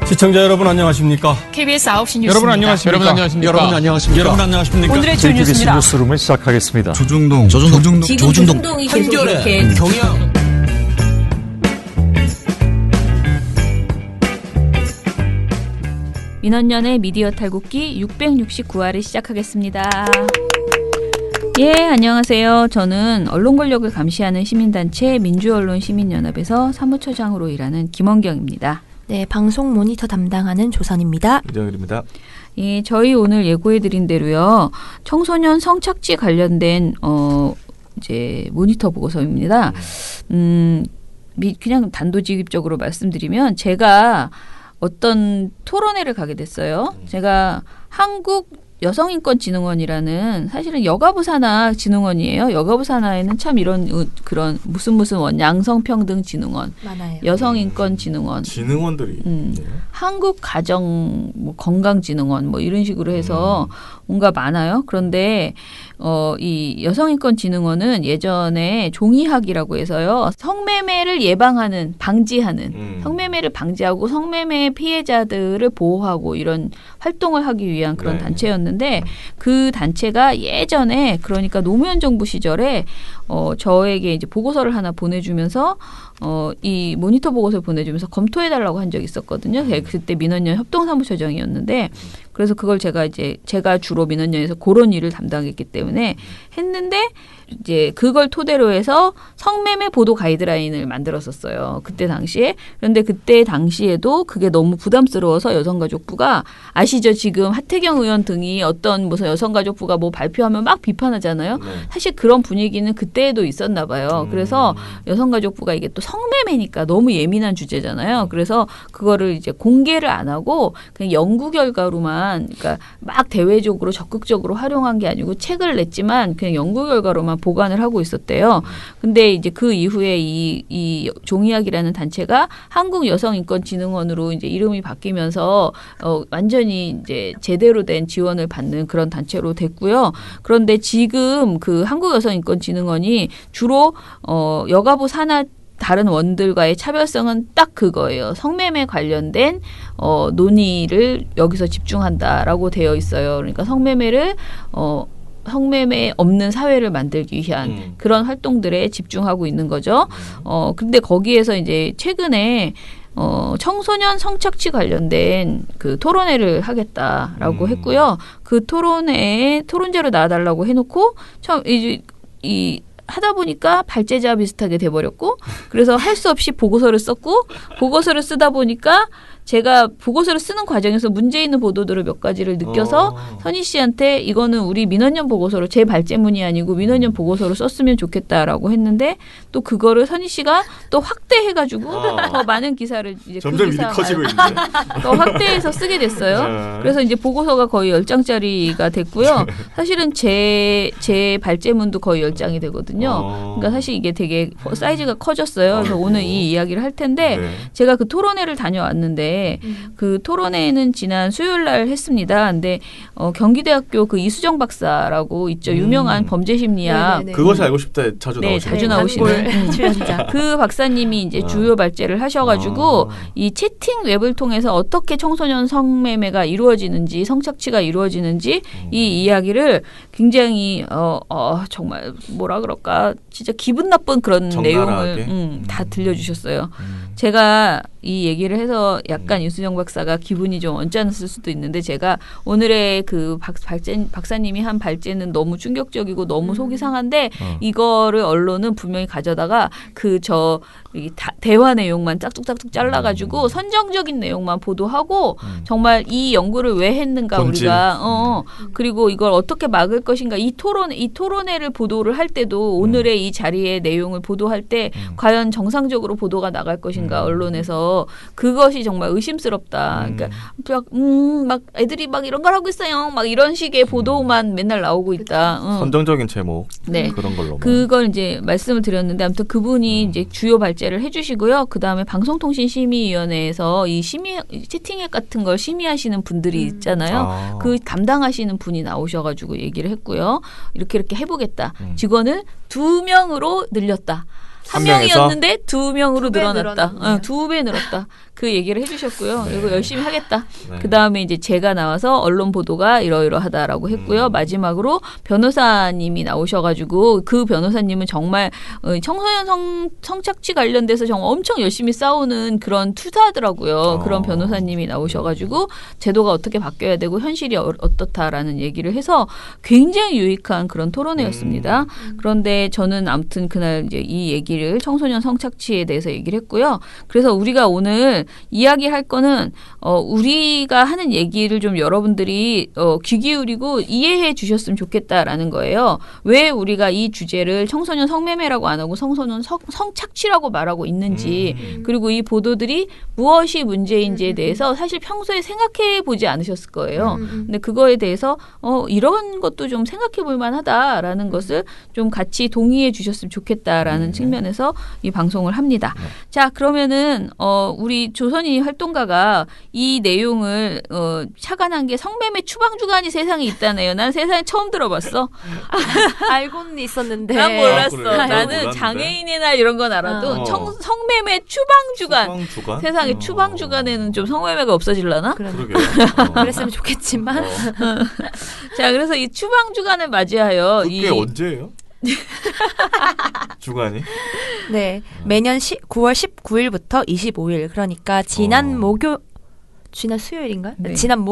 시청자 여러분 안녕하십니까? KBS 9시 뉴스 여러분 안녕하십니까? 여러분 안녕하십니까? 여러분 안녕하십니까? 여러분 안녕하십니까? 오늘의 주요 KBS 뉴스입니다. 뉴스룸을 시작하겠습니다. 조중동 지금 조중동이 계속 이렇게 경영 민원연의 미디어 탈곡기 669화를 시작하겠습니다. 예, 안녕하세요. 저는 언론 권력을 감시하는 시민단체 민주언론시민연합에서 사무처장으로 일하는 김원경입니다. 네, 방송 모니터 담당하는 조선입니다. 이정일입니다. 예, 저희 오늘 예고해드린 대로요. 청소년 성착취 관련된 이제 모니터 보고서입니다. 그냥 단도직입적으로 말씀드리면 제가 어떤 토론회를 가게 됐어요. 제가 한국 여성인권진흥원이라는 사실은 여가부 산하 진흥원이에요. 여가부 산하에는 참 이런 그런 무슨 원 양성평등진흥원, 많아요. 여성인권진흥원, 진흥원들이 한국 가정 건강진흥원 뭐 이런 식으로 해서 뭔가 많아요. 그런데 이 여성인권진흥원은 예전에 종이학이라고 해서요. 성매매를 예방하는 방지하는 성매매를 방지하고 성매매 피해자들을 보호하고 이런 활동을 하기 위한 그런 단체였는데 그 단체가 예전에 그러니까 노무현 정부 시절에 저에게 이제 보고서를 하나 보내주면서 이 모니터 보고서를 보내주면서 검토해달라고 한 적이 있었거든요. 그때 민원연 협동사무처장이었는데 그래서 그걸 제가 주로 민원연에서 그런 일을 담당했기 때문에 했는데 이제 그걸 토대로 해서 성매매 보도 가이드라인을 만들었었어요. 그때 당시에. 그런데 그때 당시에도 그게 너무 부담스러워서 여성가족부가 아시죠? 지금 하태경 의원 등이 어떤 무슨 여성가족부가 뭐 발표하면 막 비판하잖아요. 사실 그런 분위기는 그때에도 있었나 봐요. 그래서 여성가족부가 이게 또 성매매니까 너무 예민한 주제잖아요. 그래서 그거를 이제 공개를 안 하고 그냥 연구 결과로만 그러니까 막 대외적으로 적극적으로 활용한 게 아니고 책을 냈지만 그냥 연구 결과로만 보관을 하고 있었대요. 근데 이제 그 이후에 이 종이학이라는 단체가 한국여성인권진흥원으로 이제 이름이 바뀌면서 완전히 이제 제대로 된 지원을 받는 그런 단체로 됐고요. 그런데 지금 그 한국여성인권진흥원이 주로 여가부 산하 다른 원들과의 차별성은 딱 그거예요. 성매매 관련된 논의를 여기서 집중한다라고 되어 있어요. 그러니까 성매매 없는 사회를 만들기 위한 그런 활동들에 집중하고 있는 거죠. 근데 거기에서 이제 최근에 청소년 성착취 관련된 그 토론회를 하겠다라고 했고요. 그 토론회에 토론제로 나와달라고 해놓고 하다 보니까 발제자 비슷하게 돼버렸고 그래서 할 수 없이 보고서를 썼고 보고서를 쓰다 보니까 제가 보고서를 쓰는 과정에서 문제 있는 보도들을 몇 가지를 느껴서 선희 씨한테 이거는 우리 민원연 보고서로 제 발제문이 아니고 민원연 보고서로 썼으면 좋겠다라고 했는데 또 그거를 선희 씨가 또 확대해가지고 더 많은 기사를 이제 점점 일이 커지고 있는데 더 확대해서 쓰게 됐어요. 그래서 이제 보고서가 거의 10장짜리가 됐고요. 사실은 제 발제문도 거의 10장이 되거든요. 그러니까 사실 이게 되게 사이즈가 커졌어요. 그래서 오늘 이 이야기를 할 텐데 제가 그 토론회를 다녀왔는데 그 토론회는 지난 수요일 날 했습니다. 근데 경기대학교 그 이수정 박사라고 있죠. 유명한 범죄심리학. 네네네. 그것이 알고 싶다 자주 네, 나오시죠. 자주 나오시는 출연자. 그 박사님이 이제 주요 발제를 하셔가지고 이 채팅 웹을 통해서 어떻게 청소년 성매매가 이루어지는지 성착취가 이루어지는지 이 이야기를 굉장히 정말 뭐라 그럴까 진짜 기분 나쁜 그런 적나라하게? 내용을 다 들려주셨어요. 제가 이 얘기를 해서 약간 이수정 박사가 기분이 좀 언짢았을 수도 있는데 제가 오늘의 그 박사님이 한 발제는 너무 충격적이고 너무 속이 상한데 이거를 언론은 분명히 가져다가 대화 내용만 짝짝짝짝 잘라가지고 선정적인 내용만 보도하고 정말 이 연구를 왜 했는가 본질. 우리가 그리고 이걸 어떻게 막을 것인가 이 토론회를 보도를 할 때도 오늘의 이 자리의 내용을 보도할 때 과연 정상적으로 보도가 나갈 것인가 언론에서 그것이 정말 의심스럽다. 그러니까 막 애들이 막 이런 걸 하고 있어요. 막 이런 식의 보도만 맨날 나오고 있다. 선정적인 제목 네. 그런 걸로 그걸 이제 말씀을 드렸는데 아무튼 그분이 이제 주요 발제를 해주시고요. 그 다음에 방송통신심의위원회에서 이 채팅앱 같은 걸 심의하시는 분들이 있잖아요. 그 담당하시는 분이 나오셔가지고 얘기를 했고요. 이렇게 해보겠다. 직원을 2명으로 늘렸다. 한 명에서? 명이었는데 2명으로 두배 늘어났다. 늘어났네요. 2배 늘었다. 그 얘기를 해주셨고요. 네. 이거 열심히 하겠다. 네. 그 다음에 이제 제가 나와서 언론 보도가 이러이러하다라고 했고요. 마지막으로 변호사님이 나오셔가지고 그 변호사님은 정말 청소년 성착취 관련돼서 정말 엄청 열심히 싸우는 그런 투사더라고요. 그런 변호사님이 나오셔가지고 제도가 어떻게 바뀌어야 되고 현실이 어떻다라는 얘기를 해서 굉장히 유익한 그런 토론회였습니다. 그런데 저는 아무튼 그날 이제 이 얘기를 청소년 성착취에 대해서 얘기를 했고요. 그래서 우리가 오늘 이야기할 거는 우리가 하는 얘기를 좀 여러분들이 귀 기울이고 이해해 주셨으면 좋겠다라는 거예요. 왜 우리가 이 주제를 청소년 성매매라고 안 하고 청소년 성착취라고 말하고 있는지 그리고 이 보도들이 무엇이 문제인지에 대해서 사실 평소에 생각해 보지 않으셨을 거예요. 근데 그거에 대해서 이런 것도 좀 생각해 볼 만하다라는 것을 좀 같이 동의해 주셨으면 좋겠다라는 측면에서 이 방송을 합니다. 자, 그러면은 우리 조선이 활동가가 이 내용을 착안한 게 성매매 추방 주간이 세상에 있다네요. 난 세상에 처음 들어봤어. 알고는 있었는데. 난 몰랐어. 그래요? 나도 나는 몰랐는데. 장애인이나 이런 건 알아도 성매매 추방 주간. 주간? 세상에 추방 주간에는 좀 성매매가 없어질라나? 그러게요. 그랬으면 좋겠지만. 자, 그래서 이 추방 주간을 맞이하여 그게 언제예요? 주간이? 네. 매년 9월 19일부터 25일. 그러니까 지난 지난 수요일인가요? 네. 지난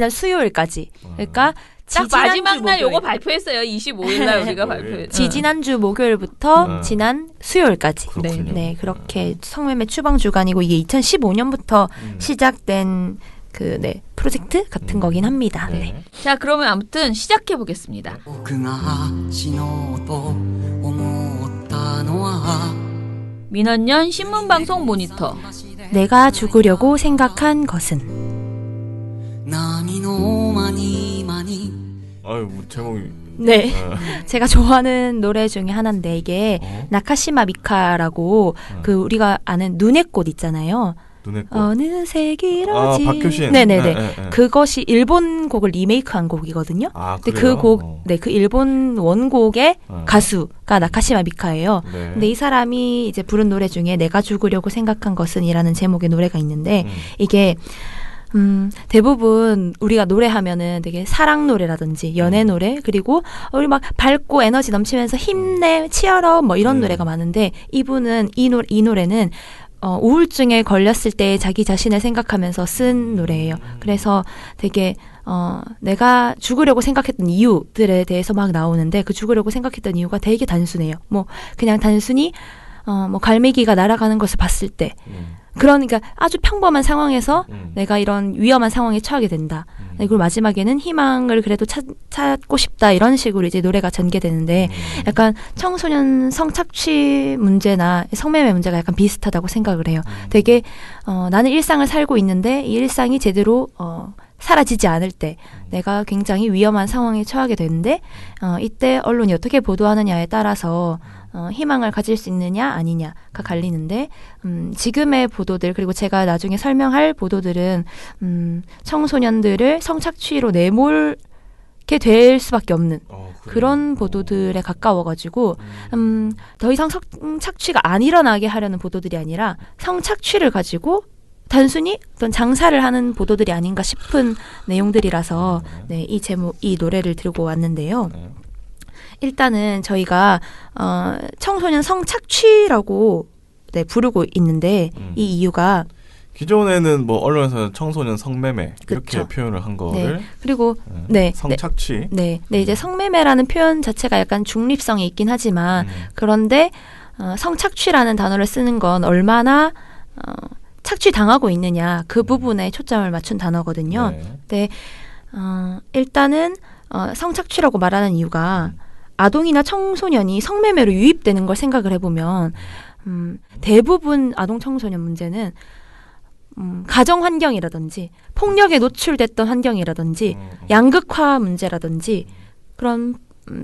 수요일까지. 그러니까 딱 지지난주 마지막 날 목요일. 요거 발표했어요. 25일 날 우리가 발표. 지지난주 목요일부터 지난 수요일까지. 그렇군요. 네, 그렇게 성매매 추방 주간이고 이게 2015년부터 시작된 프로젝트 같은 거긴 합니다. 네. 자, 그러면 아무튼 시작해 보겠습니다. 僕が死のうと思ったのは 민원년 신문방송 모니터. 내가 죽으려고 생각한 것은. 波の間に間に 아유, 제목이. 네. 제가 좋아하는 노래 중에 하나인데 이게 나카시마 미카라고 그 우리가 아는 눈의 꽃 있잖아요. 눈의 꽃. 어느새 길어진. 박효신. 네네네. 네. 그것이 일본 곡을 리메이크한 곡이거든요. 근데 그래요? 그 일본 원곡의 가수가 나카시마 미카예요. 네. 근데 이 사람이 이제 부른 노래 중에 내가 죽으려고 생각한 것은이라는 제목의 노래가 있는데 이게 대부분 우리가 노래하면은 되게 사랑 노래라든지 연애 노래 그리고 우리 막 밝고 에너지 넘치면서 힘내 치열업 뭐 이런 노래가 많은데 이분은 이 노래는 우울증에 걸렸을 때 자기 자신을 생각하면서 쓴 노래예요. 그래서 되게 내가 죽으려고 생각했던 이유들에 대해서 막 나오는데 그 죽으려고 생각했던 이유가 되게 단순해요. 뭐 그냥 단순히 뭐 갈매기가 날아가는 것을 봤을 때 그러니까 아주 평범한 상황에서 내가 이런 위험한 상황에 처하게 된다. 그리고 마지막에는 희망을 그래도 찾고 싶다. 이런 식으로 이제 노래가 전개되는데 약간 청소년 성착취 문제나 성매매 문제가 약간 비슷하다고 생각을 해요. 되게 나는 일상을 살고 있는데 이 일상이 제대로 사라지지 않을 때 내가 굉장히 위험한 상황에 처하게 되는데 이때 언론이 어떻게 보도하느냐에 따라서 희망을 가질 수 있느냐 아니냐가 갈리는데 지금의 보도들 그리고 제가 나중에 설명할 보도들은 청소년들을 성착취로 내몰게 될 수밖에 없는 그런 보도들에 가까워가지고 더 이상 성착취가 안 일어나게 하려는 보도들이 아니라 성착취를 가지고 단순히 어떤 장사를 하는 보도들이 아닌가 싶은 내용들이라서 네, 이 노래를 들고 왔는데요. 일단은 저희가 청소년 성착취라고 부르고 있는데 이 이유가 기존에는 뭐 언론에서는 청소년 성매매 그쵸. 이렇게 표현을 한 거를 그리고 성착취. 네, 이제 성매매라는 표현 자체가 약간 중립성이 있긴 하지만 그런데 성착취라는 단어를 쓰는 건 얼마나 착취당하고 있느냐 그 부분에 초점을 맞춘 단어거든요. 근데 일단은 성착취라고 말하는 이유가 아동이나 청소년이 성매매로 유입되는 걸 생각을 해보면 대부분 아동 청소년 문제는 가정 환경이라든지 폭력에 노출됐던 환경이라든지 양극화 문제라든지 그런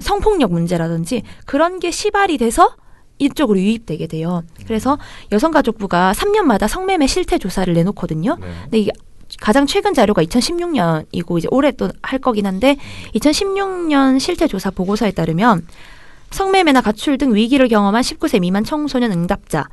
성폭력 문제라든지 그런 게 시발이 돼서 이쪽으로 유입되게 돼요. 그래서 여성가족부가 3년마다 성매매 실태 조사를 내놓거든요. 근데 이게 가장 최근 자료가 2016년이고 이제 올해 또 할 거긴 한데 2016년 실태 조사 보고서에 따르면 성매매나 가출 등 위기를 경험한 19세 미만 청소년 응답자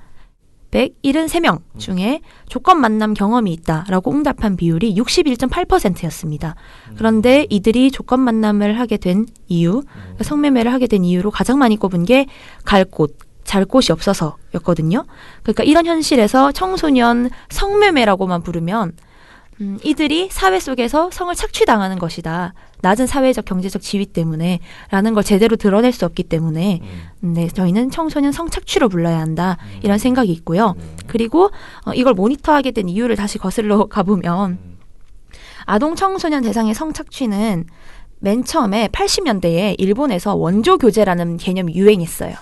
173명 중에 조건 만남 경험이 있다라고 응답한 비율이 61.8%였습니다. 그런데 이들이 조건 만남을 하게 된 이유, 성매매를 하게 된 이유로 가장 많이 꼽은 게 갈 곳, 잘 곳이 없어서였거든요. 그러니까 이런 현실에서 청소년 성매매라고만 부르면 이들이 사회 속에서 성을 착취당하는 것이다. 낮은 사회적 경제적 지위 때문에 라는 걸 제대로 드러낼 수 없기 때문에 네, 저희는 청소년 성착취로 불러야 한다. 이런 생각이 있고요. 그리고 이걸 모니터하게 된 이유를 다시 거슬러 가보면 아동 청소년 대상의 성착취는 맨 처음에 80년대에 일본에서 원조 교제라는 개념이 유행했어요.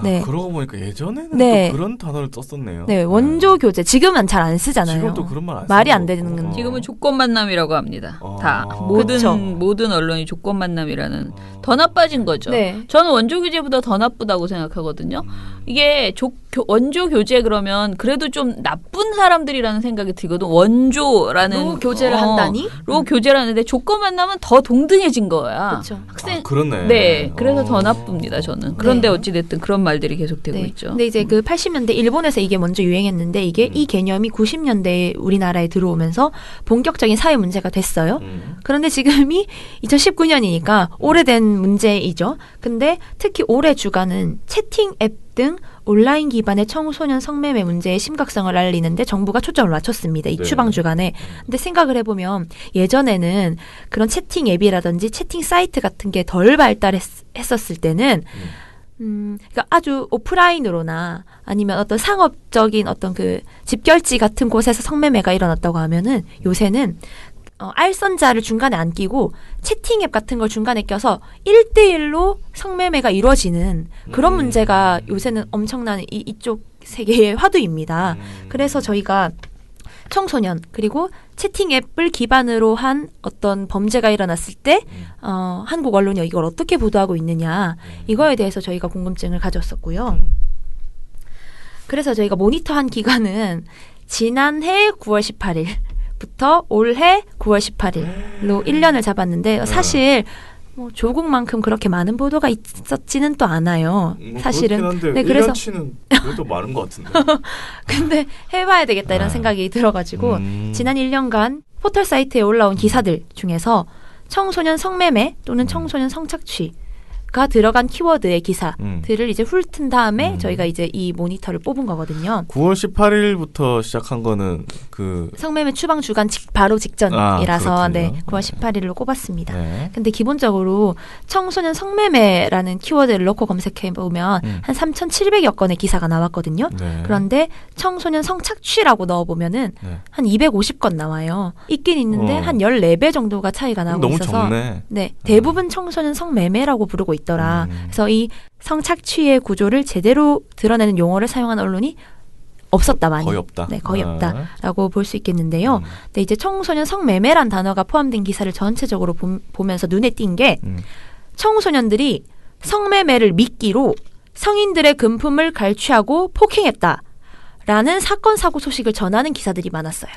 네. 그러고 보니까 예전에는 네. 또 그런 단어를 썼었네요. 네, 원조 교제. 지금은 잘 안 쓰잖아요. 지금도 그런 말 안 말이 안 쓰는 되는 거고. 건지. 지금은 조건 만남이라고 합니다. 다 그쵸. 모든 언론이 조건 만남이라는 더 나빠진 거죠. 네. 저는 원조 교제보다 더 나쁘다고 생각하거든요. 이게 원조 교제 그러면 그래도 좀 나쁜 사람들이라는 생각이 들거든. 원조라는 로 교제를 한다니? 로 교제를 하는데 조건 만나면 더 동등해진 거야. 그렇죠. 학생 그렇네. 네, 그래서 더 나쁩니다. 저는. 그런데 네. 어찌 됐든 그런 말들이 계속되고 네. 있죠. 근데 이제 그 80년대 일본에서 이게 먼저 유행했는데 이게 이 개념이 90년대에 우리나라에 들어오면서 본격적인 사회 문제가 됐어요. 그런데 지금이 2019년이니까 오래된 문제이죠. 근데 특히 올해 주간은 채팅 앱 등 온라인 기반의 청소년 성매매 문제의 심각성을 알리는데 정부가 초점을 맞췄습니다. 이 네. 추방 주간에. 근데 생각을 해보면 예전에는 그런 채팅 앱이라든지 채팅 사이트 같은 게 덜 발달했었을 때는 그러니까 아주 오프라인으로나 아니면 어떤 상업적인 어떤 그 집결지 같은 곳에서 성매매가 일어났다고 하면은 요새는 알선자를 중간에 안 끼고 채팅 앱 같은 걸 중간에 껴서 1대1로 성매매가 이루어지는 그런 문제가 요새는 엄청난 이쪽 세계의 화두입니다. 그래서 저희가 청소년 그리고 채팅 앱을 기반으로 한 어떤 범죄가 일어났을 때 한국 언론이 이걸 어떻게 보도하고 있느냐 이거에 대해서 저희가 궁금증을 가졌었고요. 그래서 저희가 모니터한 기간은 지난해 9월 18일 부터 올해 9월 18일로 1년을 잡았는데 사실 뭐 조국만큼 그렇게 많은 보도가 있었지는 또 않아요. 사실은. 한데 네, 그래서 1년치는 그래도 많은 것 같은데. 근데 해봐야 되겠다 이런 생각이 들어가지고 지난 1년간 포털 사이트에 올라온 기사들 중에서 청소년 성매매 또는 청소년 성착취가 들어간 키워드의 기사들을 이제 훑은 다음에 저희가 이제 이 모니터를 뽑은 거거든요. 9월 18일부터 시작한 거는 그 성매매 추방 주간 바로 직전이라서 그렇군요. 네, 9월 18일로 꼽았습니다. 네. 근데 기본적으로 청소년 성매매라는 키워드를 넣고 검색해 보면 한 3,700여 건의 기사가 나왔거든요. 네. 그런데 청소년 성착취라고 넣어보면은 네. 한 250건 나와요. 있긴 있는데 한 14배 정도가 차이가 나고 너무 있어서 적네. 네, 대부분 청소년 성매매라고 부르고 있더라. 그래서 이 성착취의 구조를 제대로 드러내는 용어를 사용한 언론이 없었다 많이. 거의 없다. 네, 거의 없다라고 볼 수 있겠는데요. 근데 이제 청소년 성매매란 단어가 포함된 기사를 전체적으로 보면서 눈에 띈 게 청소년들이 성매매를 미끼로 성인들의 금품을 갈취하고 폭행했다라는 사건 사고 소식을 전하는 기사들이 많았어요.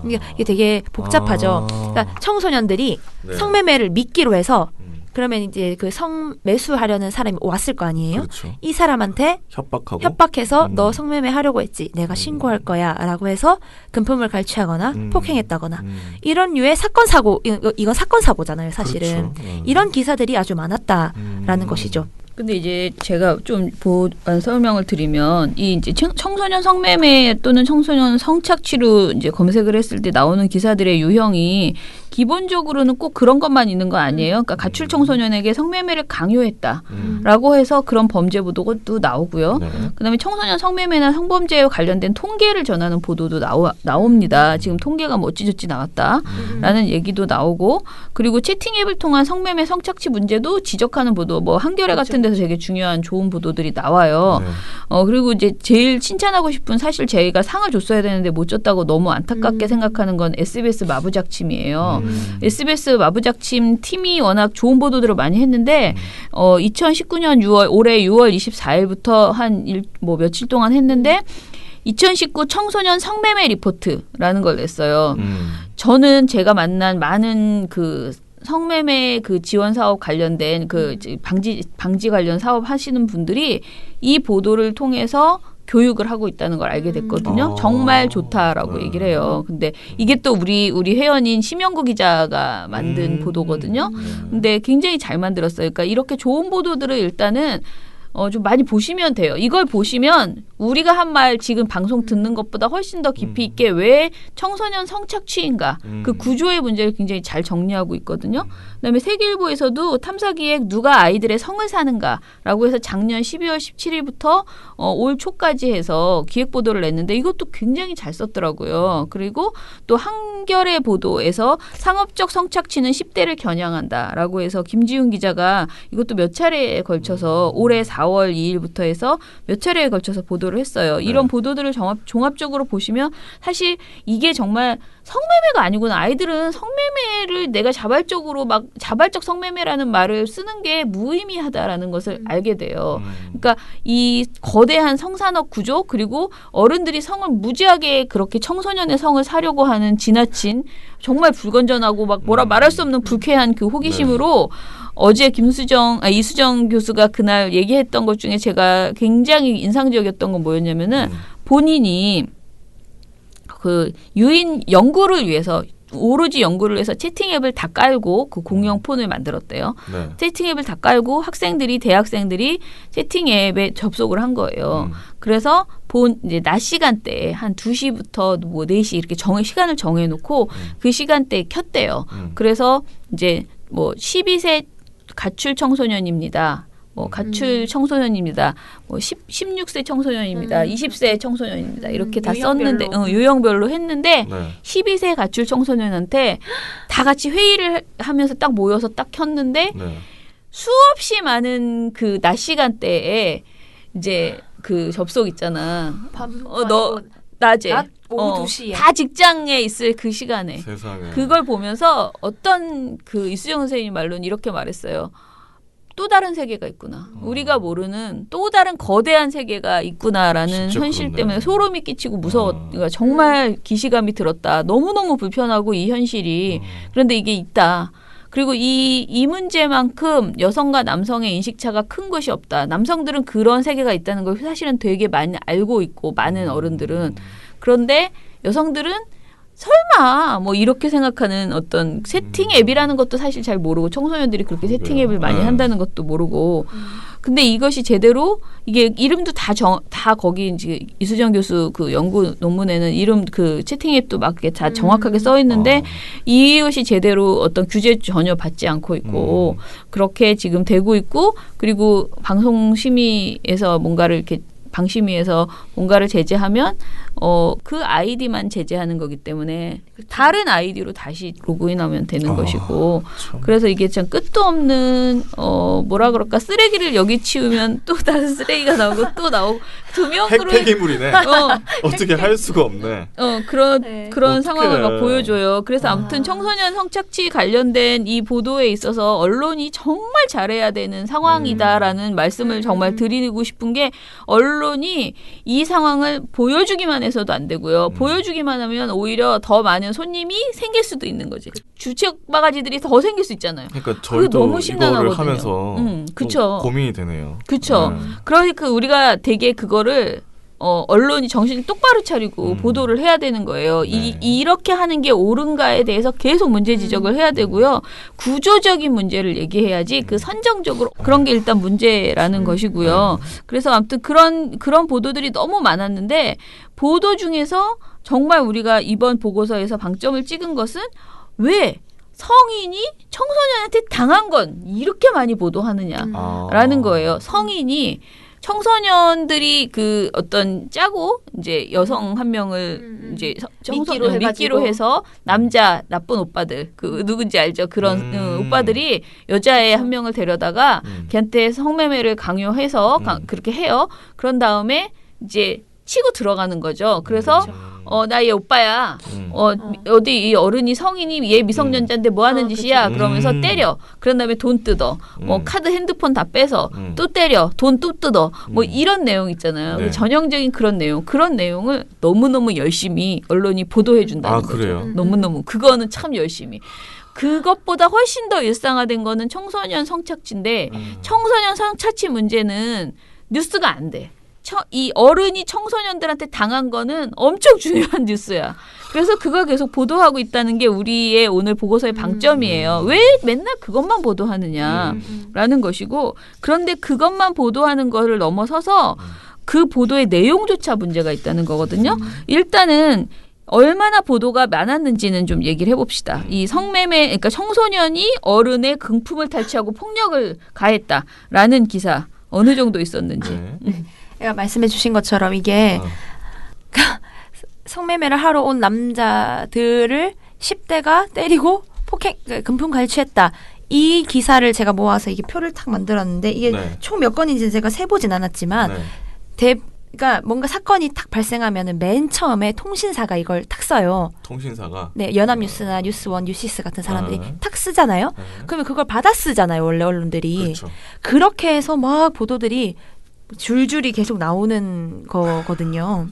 이게 되게 복잡하죠. 그러니까 청소년들이 네. 성매매를 미끼로 해서 그러면 이제 그 성매수하려는 사람이 왔을 거 아니에요? 그렇죠. 이 사람한테 협박해서 너 성매매 하려고 했지. 내가 신고할 거야. 라고 해서 금품을 갈취하거나 폭행했다거나 이런 류의 사건 사고 이건 사건 사고잖아요. 사실은. 그렇죠. 이런 기사들이 아주 많았다라는 것이죠. 근데 이제 제가 좀 설명을 드리면 이 이제 청소년 성매매 또는 청소년 성착취로 이제 검색을 했을 때 나오는 기사들의 유형이 기본적으로는 꼭 그런 것만 있는 거 아니에요. 그러니까 가출 청소년에게 성매매를 강요했다라고 해서 그런 범죄 보도가 또 나오고요. 네. 그다음에 청소년 성매매나 성범죄에 관련된 통계를 전하는 보도도 나옵니다. 지금 통계가 뭐 어찌저찌 나왔다라는 얘기도 나오고 그리고 채팅 앱을 통한 성매매 성착취 문제도 지적하는 보도 뭐 한겨레 같은 데서 되게 중요한 좋은 보도들이 나와요. 네. 그리고 이제 제일 칭찬하고 싶은 사실 저희가 상을 줬어야 되는데 못 줬다고 너무 안타깝게 생각하는 건 SBS 마부작침이에요. SBS 마부작침 팀이 워낙 좋은 보도들을 많이 했는데 2019년 올해 6월 24일부터 한 며칠 동안 했는데 2019 청소년 성매매 리포트라는 걸 냈어요. 저는 제가 만난 많은 그 성매매 그 지원 사업 관련된 그 방지 관련 사업 하시는 분들이 이 보도를 통해서 교육을 하고 있다는 걸 알게 됐거든요. 정말 좋다라고 얘기를 해요. 근데 이게 또 우리 회원인 심영구 기자가 만든 보도거든요. 근데 굉장히 잘 만들었어요. 그러니까 이렇게 좋은 보도들을 일단은 좀 많이 보시면 돼요. 이걸 보시면 우리가 한 말 지금 방송 듣는 것보다 훨씬 더 깊이 있게 왜 청소년 성착취인가 그 구조의 문제를 굉장히 잘 정리하고 있거든요. 그다음에 세계일보에서도 탐사기획 누가 아이들의 성을 사는가라고 해서 작년 12월 17일부터 올 초까지 해서 기획보도를 냈는데 이것도 굉장히 잘 썼더라고요. 그리고 또 한겨레 보도에서 상업적 성착취는 10대를 겨냥한다라고 해서 김지훈 기자가 이것도 몇 차례에 걸쳐서 올해 4월 2일부터 해서 몇 차례에 걸쳐서 보도를 했어요. 이런 보도들을 종합적으로 보시면 사실 이게 정말 성매매가 아니구나. 아이들은 성매매를 내가 자발적 성매매라는 말을 쓰는 게 무의미하다라는 것을 알게 돼요. 그러니까 이 거대한 성산업 구조 그리고 어른들이 성을 무지하게 그렇게 청소년의 성을 사려고 하는 지나친 정말 불건전하고 막 뭐라 말할 수 없는 불쾌한 그 호기심으로 어제 이수정 교수가 그날 얘기했던 것 중에 제가 굉장히 인상적이었던 건 뭐였냐면은 본인이 그 유인 연구를 위해서 오로지 연구를 해서 채팅 앱을 다 깔고 그 공용 폰을 만들었대요. 네. 채팅 앱을 다 깔고 대학생들이 채팅 앱에 접속을 한 거예요. 그래서 이제 낮 시간대에 한 2시부터 뭐 4시 이렇게 시간을 정해놓고 그 시간대에 켰대요. 그래서 이제 뭐 12세 가출 청소년입니다. 가출 청소년입니다. 16세 청소년입니다. 20세 청소년입니다. 이렇게 다 썼는데 유형별로 했는데 12세 가출 청소년한테 다 같이 회의를 하면서 딱 모여서 딱 켰는데 수없이 많은 그 낮 시간대에 이제 그 접속 있잖아. 낮에 오후 2시에 다 직장에 있을 그 시간에 세상에. 그걸 보면서 어떤 그 이수정 선생님 말로는 이렇게 말했어요. 또 다른 세계가 있구나. 우리가 모르는 또 다른 거대한 세계가 있구나라는 진짜 현실 그렇네. 때문에 소름이 끼치고 그러니까 정말 기시감이 들었다. 너무너무 불편하고 이 현실이. 그런데 이게 있다. 그리고 이 문제만큼 여성과 남성의 인식차가 큰 것이 없다. 남성들은 그런 세계가 있다는 걸 사실은 되게 많이 알고 있고 많은 어른들은. 그런데 여성들은 설마 뭐 이렇게 생각하는 어떤 채팅 앱이라는 것도 사실 잘 모르고 청소년들이 그렇게 채팅 앱을 많이 한다는 것도 모르고 근데 이것이 제대로 이게 이름도 다 거기 이제 이수정 교수 그 연구 논문에는 이름 그 채팅 앱도 막 다 정확하게 써 있는데 이것이 제대로 어떤 규제 전혀 받지 않고 있고 그렇게 지금 되고 있고 그리고 방송심의에서 뭔가를 이렇게 방심위에서 뭔가를 제재하면 그 아이디만 제재하는 거기 때문에 다른 아이디로 다시 로그인하면 되는 것이고 참. 그래서 이게 참 끝도 없는 뭐라 그럴까 쓰레기를 여기 치우면 또 다른 쓰레기가 나오고 또 나오고 두 명으로 핵폐기물이네. 어떻게 할 수가 없네. 그런 어떡해. 상황을 막 보여줘요. 그래서 아무튼 청소년 성착취 관련된 이 보도에 있어서 언론이 정말 잘해야 되는 상황이다라는 말씀을 정말 드리고 싶은 게 언론이 이 상황을 보여주기만 해서도 안 되고요. 보여주기만 하면 오히려 더 많은 손님이 생길 수도 있는 거지. 주책 바가지들이 더 생길 수 있잖아요. 그러니까 그게 저희도 너무 이거를 심란하거든요. 하면서 그쵸. 좀 고민이 되네요. 그렇죠. 그러니까 우리가 되게 그거를 언론이 정신을 똑바로 차리고 보도를 해야 되는 거예요. 네. 이렇게 하는 게 옳은가에 대해서 계속 문제 지적을 해야 되고요. 구조적인 문제를 얘기해야지 그 선정적으로 그런 게 일단 문제라는 것이고요. 그래서 아무튼 그런 보도들이 너무 많았는데 보도 중에서 정말 우리가 이번 보고서에서 방점을 찍은 것은 왜 성인이 청소년한테 당한 건 이렇게 많이 보도하느냐라는 거예요. 성인이 청소년들이 그 어떤 짜고 이제 여성 한 명을 이제 미끼로 해서 남자 나쁜 오빠들 그 누군지 알죠? 그런 오빠들이 여자애 한 명을 데려다가 걔한테 성매매를 강요해서 그렇게 해요. 그런 다음에 이제 치고 들어가는 거죠. 그래서 나 얘 오빠야. 어디 이 어른이 성인이 얘 미성년자인데 뭐 하는 짓이야? 그러면서 때려. 그런 다음에 돈 뜯어. 뭐 카드 핸드폰 다 빼서 또 때려. 돈 또 뜯어. 뭐 이런 내용 있잖아요. 네. 전형적인 그런 내용을 너무너무 열심히 언론이 보도해 준다는 아, 거죠. 그래요? 너무너무 그거는 참 열심히. 그것보다 훨씬 더 일상화된 거는 청소년 성착취인데 청소년 성착취 문제는 뉴스가 안 돼. 이 어른이 청소년들한테 당한 거는 엄청 중요한 뉴스야. 그래서 그걸 계속 보도하고 있다는 게 우리의 오늘 보고서의 방점이에요. 왜 맨날 그것만 보도하느냐라는 것이고, 그런데 그것만 보도하는 거를 넘어서서 그 보도의 내용조차 문제가 있다는 거거든요. 일단은 얼마나 보도가 많았는지는 좀 얘기를 해봅시다. 이 성매매, 그러니까 청소년이 어른의 금품을 탈취하고 폭력을 가했다라는 기사 어느 정도 있었는지. 네. 제가 말씀해 주신 것처럼 이게 성매매를 하러 온 남자들을 10대가 때리고 폭행, 금품 갈취했다. 이 기사를 제가 모아서 이게 표를 탁 만들었는데 이게 네. 총 몇 건인지 제가 세보진 않았지만 네. 그러니까 뭔가 사건이 탁 발생하면은 맨 처음에 통신사가 이걸 탁 써요. 통신사가 네, 연합뉴스나 뉴스원, 뉴시스 같은 사람들이 네. 탁 쓰잖아요. 네. 그러면 그걸 받아 쓰잖아요, 원래 언론들이. 그렇죠. 그렇게 해서 막 보도들이 줄줄이 계속 나오는 거거든요.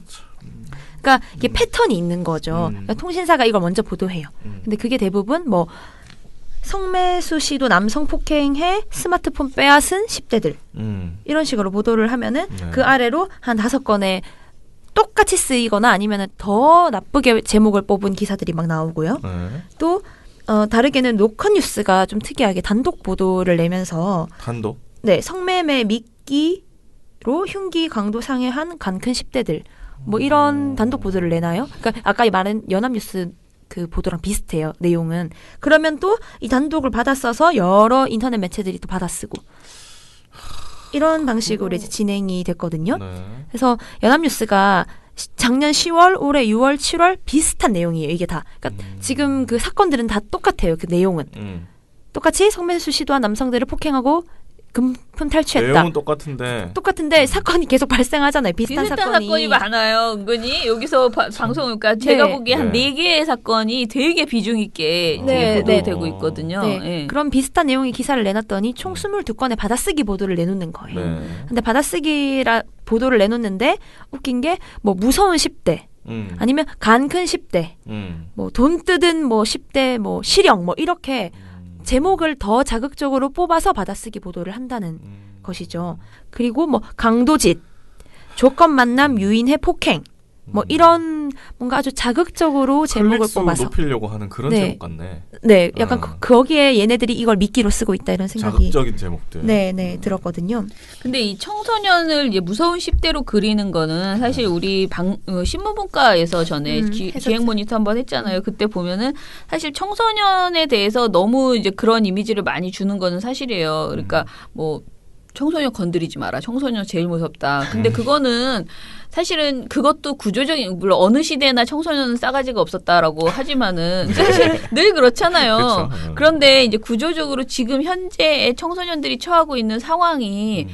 그러니까 이게 패턴이 있는 거죠. 그러니까 통신사가 이걸 먼저 보도해요. 근데 그게 대부분 뭐 성매수 시도 남성 폭행해 스마트폰 빼앗은 10대들 이런 식으로 보도를 하면은 네. 그 아래로 한 5건의 똑같이 쓰이거나 아니면은 더 나쁘게 제목을 뽑은 기사들이 막 나오고요. 네. 또 다르게는 노컷뉴스가 좀 특이하게 단독 보도를 내면서 단독. 네, 성매매 미끼로 흉기 강도 상해한 간큰 10대들 뭐 이런 단독 보도를 내나요? 그러니까 아까 말한 연합뉴스 그 보도랑 비슷해요. 내용은. 그러면 또 이 단독을 받아 써서 여러 인터넷 매체들이 또 받아 쓰고 이런 방식으로 이제 진행이 됐거든요. 네. 그래서 연합뉴스가 작년 10월, 올해 6월, 7월 비슷한 내용이에요. 이게 다. 그러니까 지금 그 사건들은 다 똑같아요. 그 내용은. 똑같이 성매수 시도한 남성들을 폭행하고 금품 탈취했다. 내용은 똑같은데 사건이 계속 발생하잖아요. 비슷한 사건이 많아요. 은근히 여기서 방송 그러니까 제가 보기에 한 네. 4개의 사건이 되게 비중 있게 네, 보도되고 네. 있거든요. 네. 예. 그런 비슷한 내용의 기사를 내놨더니 총 22건의 받아쓰기 보도를 내놓는 거예요. 네. 근데 받아쓰기라 보도를 내놓는데 웃긴 게 뭐 무서운 10대 아니면 간 큰 10대 뭐 돈 뜯은 뭐 10대 뭐 실형 뭐 이렇게 제목을 더 자극적으로 뽑아서 받아쓰기 보도를 한다는 것이죠. 그리고 뭐 강도짓, 조건 만남 유인해 폭행 뭐 이런 뭔가 아주 자극적으로 제목을 클릭수 뽑아서 높이려고 하는 그런 네. 제목 같네. 네, 약간 거기에 얘네들이 이걸 미끼로 쓰고 있다 이런 생각이 자극적인 제목들. 네, 들었거든요. 근데 이 청소년을 이제 무서운 10대로 그리는 거는 사실 우리 신문분과에서 전에 기획 모니터 한번 했잖아요. 그때 보면은 사실 청소년에 대해서 너무 이제 그런 이미지를 많이 주는 거는 사실이에요. 그러니까 뭐 청소년 건드리지 마라. 청소년 제일 무섭다. 근데 그거는 사실은 그것도 구조적인 물론 어느 시대나 청소년은 싸가지가 없었다라고 하지만은 사실 늘 그렇잖아요. 그렇죠. 그런데 이제 구조적으로 지금 현재의 청소년들이 처하고 있는 상황이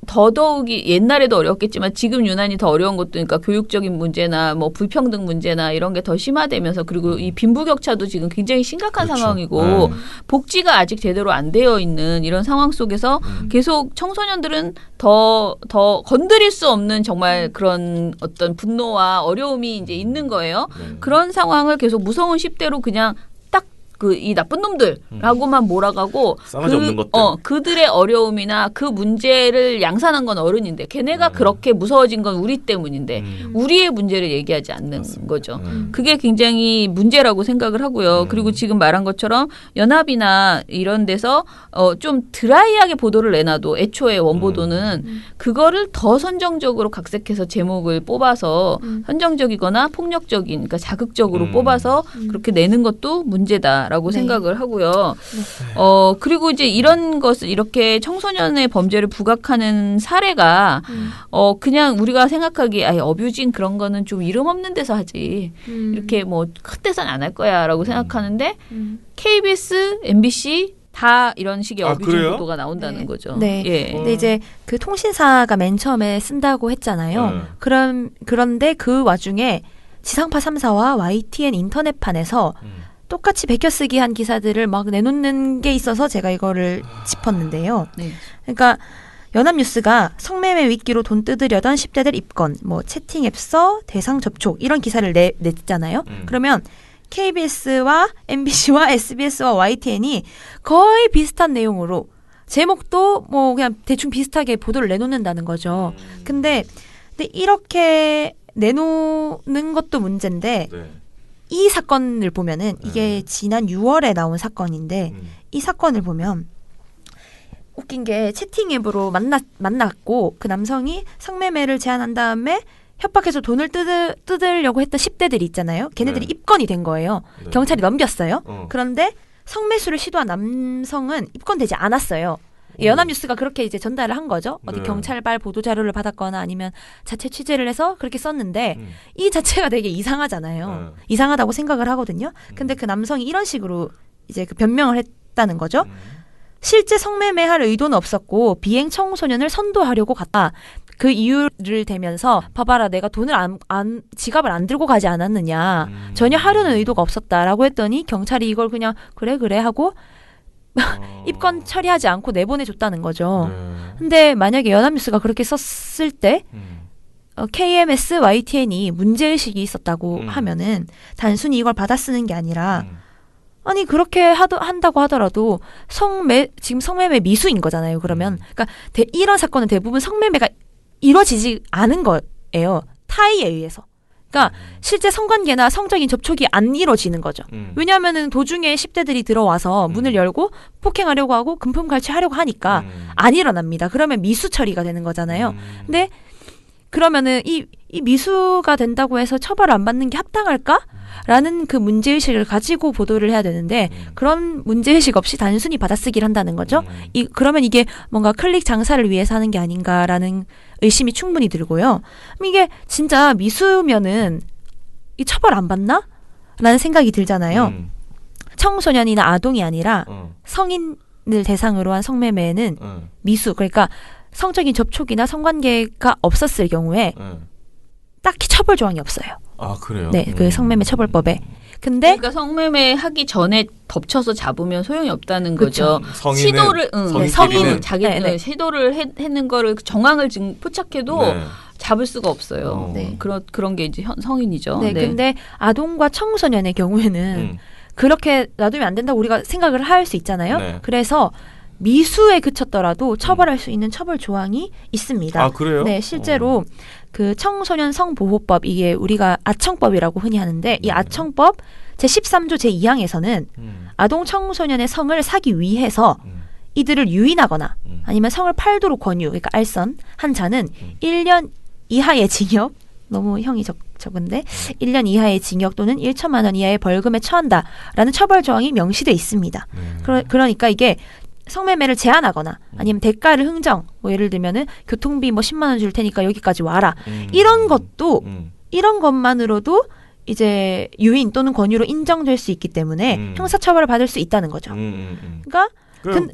더더욱이 옛날에도 어려웠겠지만 지금 유난히 더 어려운 것도 그러니까 교육적인 문제나 뭐 불평등 문제나 이런 게 더 심화되면서 그리고 이 빈부격차도 지금 굉장히 심각한 그렇죠. 상황이고 복지가 아직 제대로 안 되어 있는 이런 상황 속에서 계속 청소년들은 더 건드릴 수 없는 정말 그런 어떤 분노와 어려움이 이제 있는 거예요. 네. 그런 상황을 계속 무서운 10대로 그냥 이 나쁜 놈들라고만 몰아가고 싸가지 없는 것들. 그들의 어려움이나 그 문제를 양산한 건 어른인데 걔네가 그렇게 무서워진 건 우리 때문인데 우리의 문제를 얘기하지 않는 거죠. 그게 굉장히 문제라고 생각을 하고요. 그리고 지금 말한 것처럼 연합이나 이런 데서 좀 드라이하게 보도를 내놔도 애초에 원보도는 그거를 더 선정적으로 각색해서 제목을 뽑아서 선정적이거나 폭력적인 그러니까 자극적으로 뽑아서 그렇게 내는 것도 문제다. 라고 네. 생각을 하고요. 그리고 이제 이런 것을 이렇게 청소년의 범죄를 부각하는 사례가 그냥 우리가 생각하기에 어뷰징 그런 거는 좀 이름 없는 데서 하지. 이렇게 뭐 큰 데서는 안 할 거야라고 생각하는데 KBS, MBC 다 이런 식의 어뷰징 그래요? 보도가 나온다는 거죠. 네. 예. 근데 이제 그 통신사가 맨 처음에 쓴다고 했잖아요. 그런데 그 와중에 지상파 3사와 YTN 인터넷판에서 똑같이 베껴쓰기 한 기사들을 막 내놓는 게 있어서 제가 이거를 짚었는데요. 네. 그러니까 연합뉴스가 성매매 위기로 돈 뜯으려던 10대들 입건, 뭐 채팅 앱 써, 대상 접촉 이런 기사를 냈잖아요. 그러면 KBS와 MBC와 SBS와 YTN이 거의 비슷한 내용으로 제목도 뭐 그냥 대충 비슷하게 보도를 내놓는다는 거죠. 근데 이렇게 내놓는 것도 문제인데 네. 이 사건을 보면은 이게 지난 6월에 나온 사건인데 이 사건을 보면 웃긴 게 채팅 앱으로 만났고 그 남성이 성매매를 제안한 다음에 협박해서 돈을 뜯으려고 했던 10대들이 있잖아요. 걔네들이 네. 입건이 된 거예요. 네. 경찰이 넘겼어요. 어. 그런데 성매수를 시도한 남성은 입건되지 않았어요. 연합뉴스가 그렇게 이제 전달을 한 거죠. 어디 네. 경찰발 보도 자료를 받았거나 아니면 자체 취재를 해서 그렇게 썼는데 이 자체가 되게 이상하잖아요. 이상하다고 생각을 하거든요. 근데 그 남성이 이런 식으로 이제 그 변명을 했다는 거죠. 실제 성매매할 의도는 없었고 비행 청소년을 선도하려고 갔다. 그 이유를 대면서 봐봐라 내가 돈을 지갑을 안 들고 가지 않았느냐. 전혀 하려는 의도가 없었다라고 했더니 경찰이 이걸 그냥 그래 하고 입건 처리하지 않고 내보내줬다는 거죠. 네. 근데 만약에 연합뉴스가 그렇게 썼을 때 KMS, YTN이 문제의식이 있었다고 하면은 단순히 이걸 받아쓰는 게 아니라 아니 그렇게 한다고 하더라도 지금 성매매 미수인 거잖아요. 그러면 그러니까 이런 사건은 대부분 성매매가 이루어지지 않은 거예요. 타의에 의해서. 그러니까 실제 성관계나 성적인 접촉이 안 이루어지는 거죠. 왜냐하면은 도중에 10대들이 들어와서 문을 열고 폭행하려고 하고 금품 갈취하려고 하니까 안 일어납니다. 그러면 미수 처리가 되는 거잖아요. 근데 그러면은 이 미수가 된다고 해서 처벌을 안 받는 게 합당할까? 라는 그 문제의식을 가지고 보도를 해야 되는데 그런 문제의식 없이 단순히 받아쓰기를 한다는 거죠. 그러면 이게 뭔가 클릭 장사를 위해서 하는 게 아닌가라는 의심이 충분히 들고요. 이게 진짜 미수면은 이 처벌 안 받나? 라는 생각이 들잖아요. 청소년이나 아동이 아니라 성인을 대상으로 한 성매매는 미수, 그러니까 성적인 접촉이나 성관계가 없었을 경우에 딱히 처벌 조항이 없어요. 아 그래요? 네, 그 성매매 처벌법에. 근데 그러니까 성매매 하기 전에 덮쳐서 잡으면 소용이 없다는 거죠. 성인은, 시도를 성인끼리는 자기는 시도를 했는 거를 정황을 포착해도 네. 잡을 수가 없어요. 네. 그런 게 이제 성인이죠. 네, 근데 아동과 청소년의 경우에는 그렇게 놔두면 안 된다고 우리가 생각을 할 수 있잖아요. 네. 그래서 미수에 그쳤더라도 처벌할 수 있는 처벌 조항이 있습니다. 아 그래요? 네, 실제로 그 청소년 성보호법, 이게 우리가 아청법이라고 흔히 하는데 이 아청법 제13조 제2항에서는 아동 청소년의 성을 사기 위해서 이들을 유인하거나 아니면 성을 팔도록 권유, 그러니까 알선 한 자는 1년 이하의 징역, 너무 형이 적은데 1년 이하의 징역 또는 1천만 원 이하의 벌금에 처한다라는 처벌 조항이 명시돼 있습니다. 그러니까 이게 성매매를 제한하거나 아니면 대가를 흥정, 뭐 예를 들면은 교통비 뭐 10만 원 줄 테니까 여기까지 와라. 이런 이런 것만으로도 이제 유인 또는 권유로 인정될 수 있기 때문에 형사처벌을 받을 수 있다는 거죠. 그러니까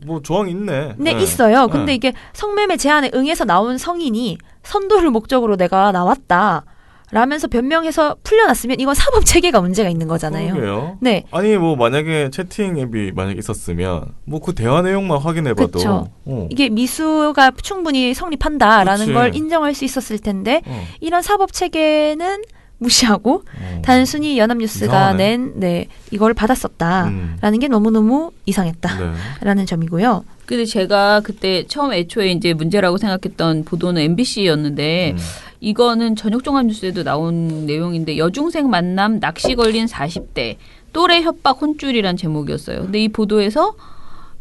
뭐 조항이 있네. 네, 있어요. 근데 이게 성매매 제한에 응해서 나온 성인이 선도를 목적으로 내가 나왔다 라면서 변명해서 풀려났으면 이건 사법 체계가 문제가 있는 거잖아요. 그러게요. 네. 아니 뭐 만약에 채팅 앱이 만약 있었으면 뭐 그 대화 내용만 확인해봐도 그쵸. 이게 미수가 충분히 성립한다라는 그치. 걸 인정할 수 있었을 텐데 이런 사법 체계는 무시하고 단순히 연합뉴스가 이상하네. 이걸 받았었다라는 게 너무너무 이상했다라는 점이고요. 근데 제가 그때 처음 애초에 이제 문제라고 생각했던 보도는 MBC였는데 이거는 저녁 종합 뉴스에도 나온 내용인데 여중생 만남 낚시 걸린 40대 또래 협박 혼쭐이란 제목이었어요. 근데 이 보도에서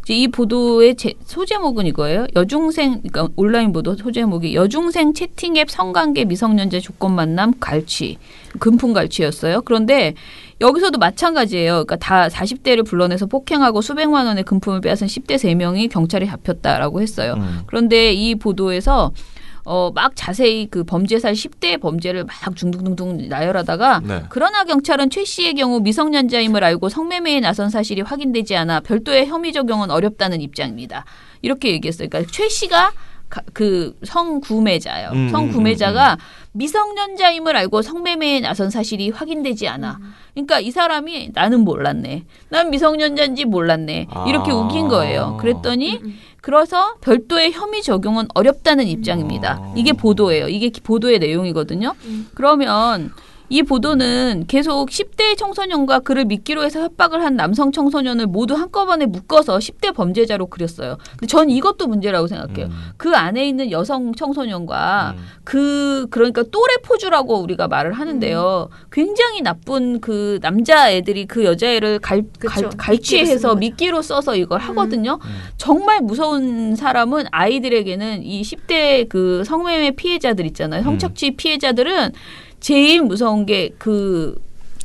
이제 이 보도의 소제목은 이거예요. 여중생, 그러니까 온라인 보도 소제목이 여중생 채팅앱 성관계 미성년자 조건 만남 갈취, 금품 갈취였어요. 그런데 여기서도 마찬가지예요. 그러니까 다 40대를 불러내서 폭행하고 수백만 원의 금품을 빼앗은 10대 3명이 경찰에 잡혔다라고 했어요. 그런데 이 보도에서 막 자세히 그 범죄사를 10대 범죄를 막 중둥둥둥 나열하다가 그러나 경찰은 최 씨의 경우 미성년자임을 알고 성매매에 나선 사실이 확인되지 않아 별도의 혐의 적용은 어렵다는 입장입니다. 이렇게 얘기했어요. 그러니까 최 씨가 그 성구매자예요. 성구매자가 미성년자임을 알고 성매매에 나선 사실이 확인되지 않아. 그러니까 이 사람이 나는 몰랐네. 난 미성년자인지 몰랐네. 이렇게 우긴 거예요. 그랬더니 그래서 별도의 혐의 적용은 어렵다는 입장입니다. 이게 보도예요. 이게 보도의 내용이거든요. 그러면 이 보도는 계속 10대 청소년과 그를 미끼로 해서 협박을 한 남성 청소년을 모두 한꺼번에 묶어서 10대 범죄자로 그렸어요. 근데 전 이것도 문제라고 생각해요. 그 안에 있는 여성 청소년과 그러니까 또래 포주라고 우리가 말을 하는데요. 굉장히 나쁜 그 남자 애들이 그 여자애를 그쵸. 갈취해서 미끼로 쓰는 미끼로 써서 이걸 하거든요. 정말 무서운 사람은 아이들에게는 이 10대 그 성매매 피해자들 있잖아요. 성착취 피해자들은 제일 무서운 게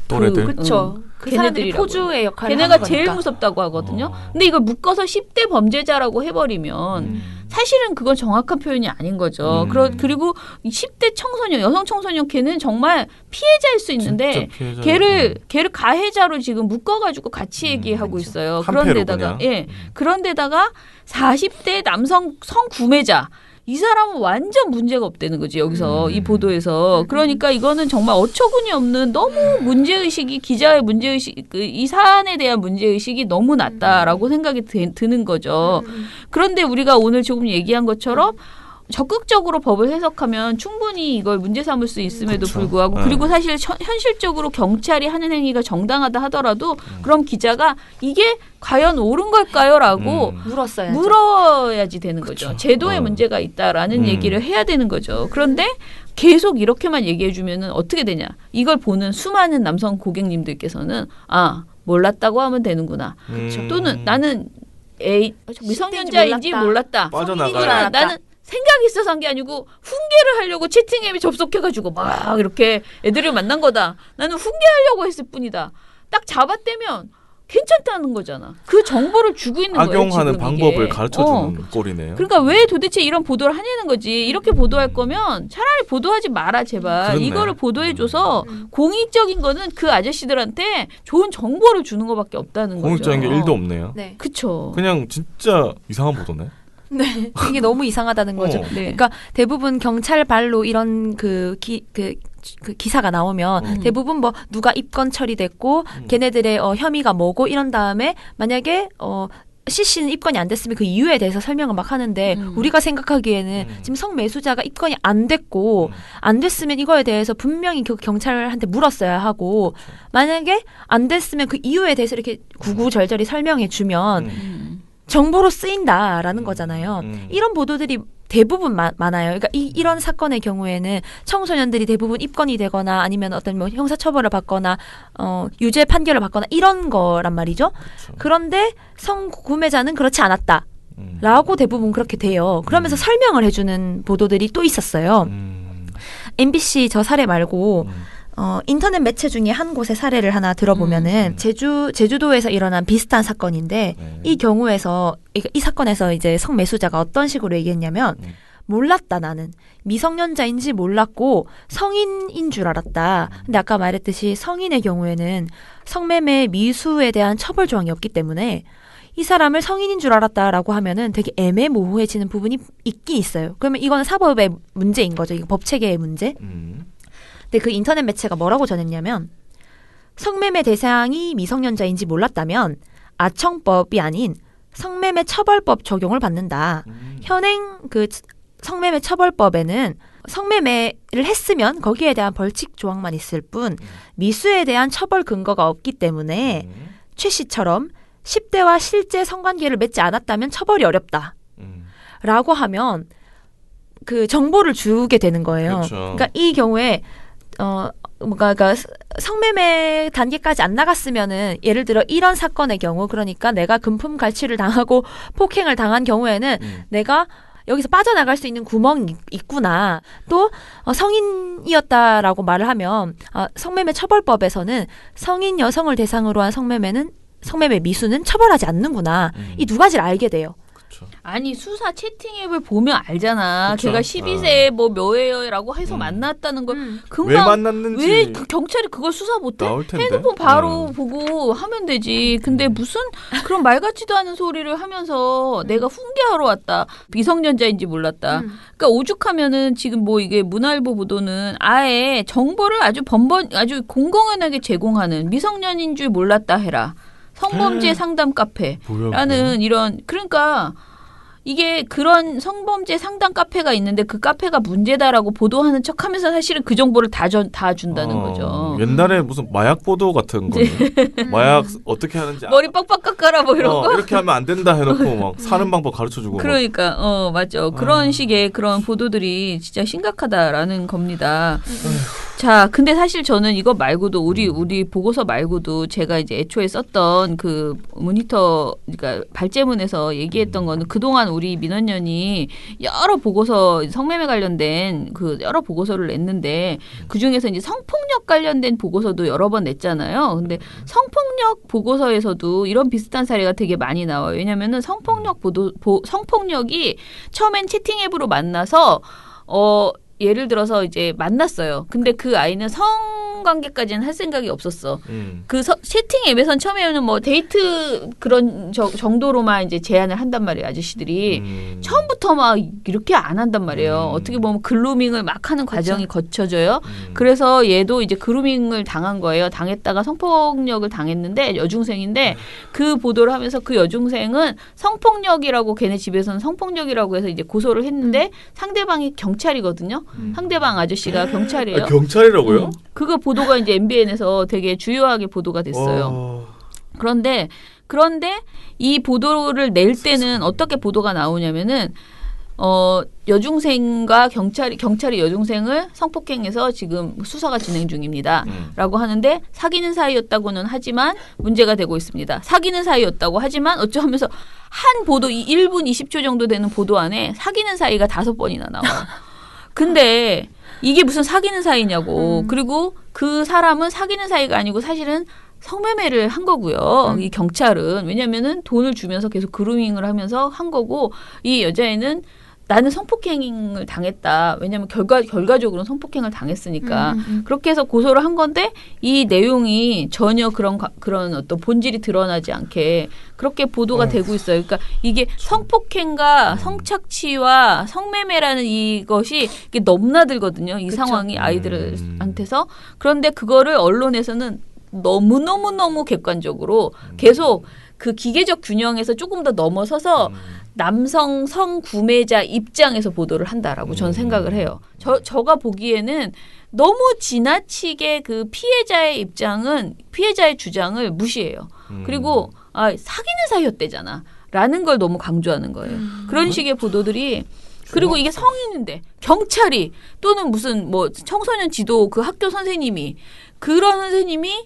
또래들? 그렇죠. 그 사람들이 걔네들이라고요. 포주의 역할을 걔네가 하는 제일 거니까. 무섭다고 하거든요. 근데 이걸 묶어서 10대 범죄자라고 해버리면 사실은 그건 정확한 표현이 아닌 거죠. 그리고 이 10대 청소년, 여성 청소년 걔는 정말 피해자일 수 있는데 진짜 걔를 가해자로 지금 묶어가지고 같이 얘기하고 있어요. 한패로 그런데다가 그냥. 그런데다가 40대 남성 성구매자 이 사람은 완전 문제가 없다는 거지 여기서 이 보도에서. 그러니까 이거는 정말 어처구니 없는 너무 문제의식이 기자의 문제의식 이 사안에 대한 문제의식이 너무 낮다라고 생각이 드는 거죠. 그런데 우리가 오늘 조금 얘기한 것처럼 적극적으로 법을 해석하면 충분히 이걸 문제 삼을 수 있음에도 그렇죠. 불구하고 그리고 사실 현실적으로 경찰이 하는 행위가 정당하다 하더라도 그럼 기자가 이게 과연 옳은 걸까요?라고 물어야지 되는 거죠. 그쵸. 제도에 문제가 있다라는 얘기를 해야 되는 거죠. 그런데 계속 이렇게만 얘기해 주면은 어떻게 되냐? 이걸 보는 수많은 남성 고객님들께서는 몰랐다고 하면 되는구나. 또는 나는 미성년자인지 몰랐다. 빠져나가야 나는 생각이 있어서 한 게 아니고 훈계를 하려고 채팅 앱에 접속해가지고 막 이렇게 애들을 만난 거다. 나는 훈계하려고 했을 뿐이다. 딱 잡아떼면 괜찮다는 거잖아. 그 정보를 주고 있는 거예요. 악용하는 지금 방법을 이게. 가르쳐주는 꼴이네요. 그러니까 왜 도대체 이런 보도를 하냐는 거지. 이렇게 보도할 거면 차라리 보도하지 마라 제발. 그렇네. 이거를 보도해줘서 공익적인 거는 그 아저씨들한테 좋은 정보를 주는 것밖에 없다는 거죠. 공익적인 게 1도 없네요. 네. 그쵸. 그냥 진짜 이상한 보도네. 네. 이게 너무 이상하다는 거죠. 어. 네. 그러니까 대부분 경찰 발로 이런 그 기사가 나오면 대부분 뭐 누가 입건 처리됐고 걔네들의 혐의가 뭐고 이런 다음에 만약에 CC는 입건이 안 됐으면 그 이유에 대해서 설명을 막 하는데 우리가 생각하기에는 지금 성매수자가 입건이 안 됐고 안 됐으면 이거에 대해서 분명히 그 경찰한테 물었어야 하고 만약에 안 됐으면 그 이유에 대해서 이렇게 구구절절히 설명해 주면 정보로 쓰인다라는 거잖아요. 이런 보도들이 대부분 많아요. 그러니까 이런 사건의 경우에는 청소년들이 대부분 입건이 되거나 아니면 어떤 뭐 형사처벌을 받거나 유죄 판결을 받거나 이런 거란 말이죠. 그렇죠. 그런데 성구매자는 그렇지 않았다. 라고 대부분 그렇게 돼요. 그러면서 설명을 해주는 보도들이 또 있었어요. MBC 저 사례 말고 인터넷 매체 중에 한 곳의 사례를 하나 들어보면은 제주도에서 일어난 비슷한 사건인데 이 경우에서 이 사건에서 이제 성매수자가 어떤 식으로 얘기했냐면 몰랐다 나는 미성년자인지 몰랐고 성인인 줄 알았다. 근데 아까 말했듯이 성인의 경우에는 성매매 미수에 대한 처벌 조항이 없기 때문에 이 사람을 성인인 줄 알았다라고 하면은 되게 애매모호해지는 부분이 있긴 있어요. 그러면 이거는 사법의 문제인 거죠. 이거 법 체계의 문제. 근데 그 인터넷 매체가 뭐라고 전했냐면 성매매 대상이 미성년자인지 몰랐다면 아청법이 아닌 성매매 처벌법 적용을 받는다. 현행 그 성매매 처벌법에는 성매매를 했으면 거기에 대한 벌칙 조항만 있을 뿐 미수에 대한 처벌 근거가 없기 때문에 최 씨처럼 10대와 실제 성관계를 맺지 않았다면 처벌이 어렵다. 라고 하면 그 정보를 주게 되는 거예요. 그렇죠. 그러니까 이 경우에 그러니까 성매매 단계까지 안 나갔으면은 예를 들어 이런 사건의 경우 그러니까 내가 금품 갈취를 당하고 폭행을 당한 경우에는 내가 여기서 빠져나갈 수 있는 구멍이 있구나. 또 성인이었다라고 말을 하면 성매매 처벌법에서는 성인 여성을 대상으로 한 성매매 미수는 처벌하지 않는구나. 이 두 가지를 알게 돼요. 아니 수사 채팅 앱을 보면 알잖아. 그쵸? 걔가 12세 뭐 몇예요라고 해서 만났다는 걸 왜 금방 만났는지 왜 그 경찰이 그걸 수사 못해? 나올 텐데. 핸드폰 바로 보고 하면 되지. 근데 무슨 그런 말 같지도 않은 소리를 하면서 내가 훈계하러 왔다. 미성년자인지 몰랐다. 그러니까 오죽하면은 지금 뭐 이게 문화일보 보도는 아예 정보를 아주 아주 공공연하게 제공하는 미성년인 줄 몰랐다 해라. 성범죄 상담 카페라는 이런 그러니까 이게 그런 성범죄 상담 카페가 있는데 그 카페가 문제다라고 보도하는 척하면서 사실은 그 정보를 다 준다는 거죠. 옛날에 무슨 마약 보도 같은 거, 마약 어떻게 하는지 머리 빡빡 깎아라 뭐 이런 거. 이렇게 하면 안 된다 해놓고 막 사는 방법 가르쳐주고. 그러니까 맞죠. 그런 식의 그런 보도들이 진짜 심각하다라는 겁니다. 자, 근데 사실 저는 이거 말고도 우리 보고서 말고도 제가 이제 애초에 썼던 그 모니터, 그러니까 발제문에서 얘기했던 거는 그동안 우리 민원연이 여러 보고서 성매매 관련된 그 여러 보고서를 냈는데 그 중에서 이제 성폭력 관련된 보고서도 여러 번 냈잖아요. 근데 성폭력 보고서에서도 이런 비슷한 사례가 되게 많이 나와요. 왜냐면은 성폭력이 처음엔 채팅 앱으로 만나서 예를 들어서 이제 만났어요. 근데 그 아이는 성관계까지는 할 생각이 없었어. 그 채팅 앱에선 처음에는 뭐 데이트 그런 정도로만 이제 제안을 한단 말이에요. 아저씨들이. 처음부터 막 이렇게 안 한단 말이에요. 어떻게 보면 글루밍을 막 하는 과정이 거쳐져요. 그래서 얘도 이제 그루밍을 당한 거예요. 당했다가 성폭력을 당했는데 여중생인데 그 보도를 하면서 그 여중생은 성폭력이라고 걔네 집에서는 성폭력이라고 해서 이제 고소를 했는데 상대방이 경찰이거든요. 상대방 아저씨가 경찰이에요. 경찰이라고요? 그거 보도가 이제 MBN에서 되게 주요하게 보도가 됐어요. 그런데 이 보도를 낼 때는 어떻게 보도가 나오냐면은 여중생과 경찰이 여중생을 성폭행해서 지금 수사가 진행 중입니다. 라고 하는데 사귀는 사이였다고는 하지만 문제가 되고 있습니다. 사귀는 사이였다고 하지만 어쩌면서 한 보도 1분 20초 정도 되는 보도 안에 사귀는 사이가 5번이나 나와요. 근데 이게 무슨 사귀는 사이냐고. 그리고 그 사람은 사귀는 사이가 아니고 사실은 성매매를 한 거고요. 이 경찰은. 왜냐면은 돈을 주면서 계속 그루밍을 하면서 한 거고 이 여자애는 나는 성폭행을 당했다. 왜냐면 결과적으로는 성폭행을 당했으니까. 그렇게 해서 고소를 한 건데 이 내용이 전혀 그런 어떤 본질이 드러나지 않게 그렇게 보도가 되고 있어요. 그러니까 이게 성폭행과 성착취와 성매매라는 이것이 이게 넘나들거든요. 이 상황이 아이들한테서. 그런데 그거를 언론에서는 너무 객관적으로 계속 그 기계적 균형에서 조금 더 넘어서서 남성 성구매자 입장에서 보도를 한다라고 저는 생각을 해요. 저가 보기에는 너무 지나치게 그 피해자의 주장을 무시해요. 그리고 사귀는 사이였대잖아 라는 걸 너무 강조하는 거예요. 그런 식의 보도들이 그리고 이게 성인인데 경찰이 또는 무슨 뭐 청소년 지도 그 학교 선생님이 그런 선생님이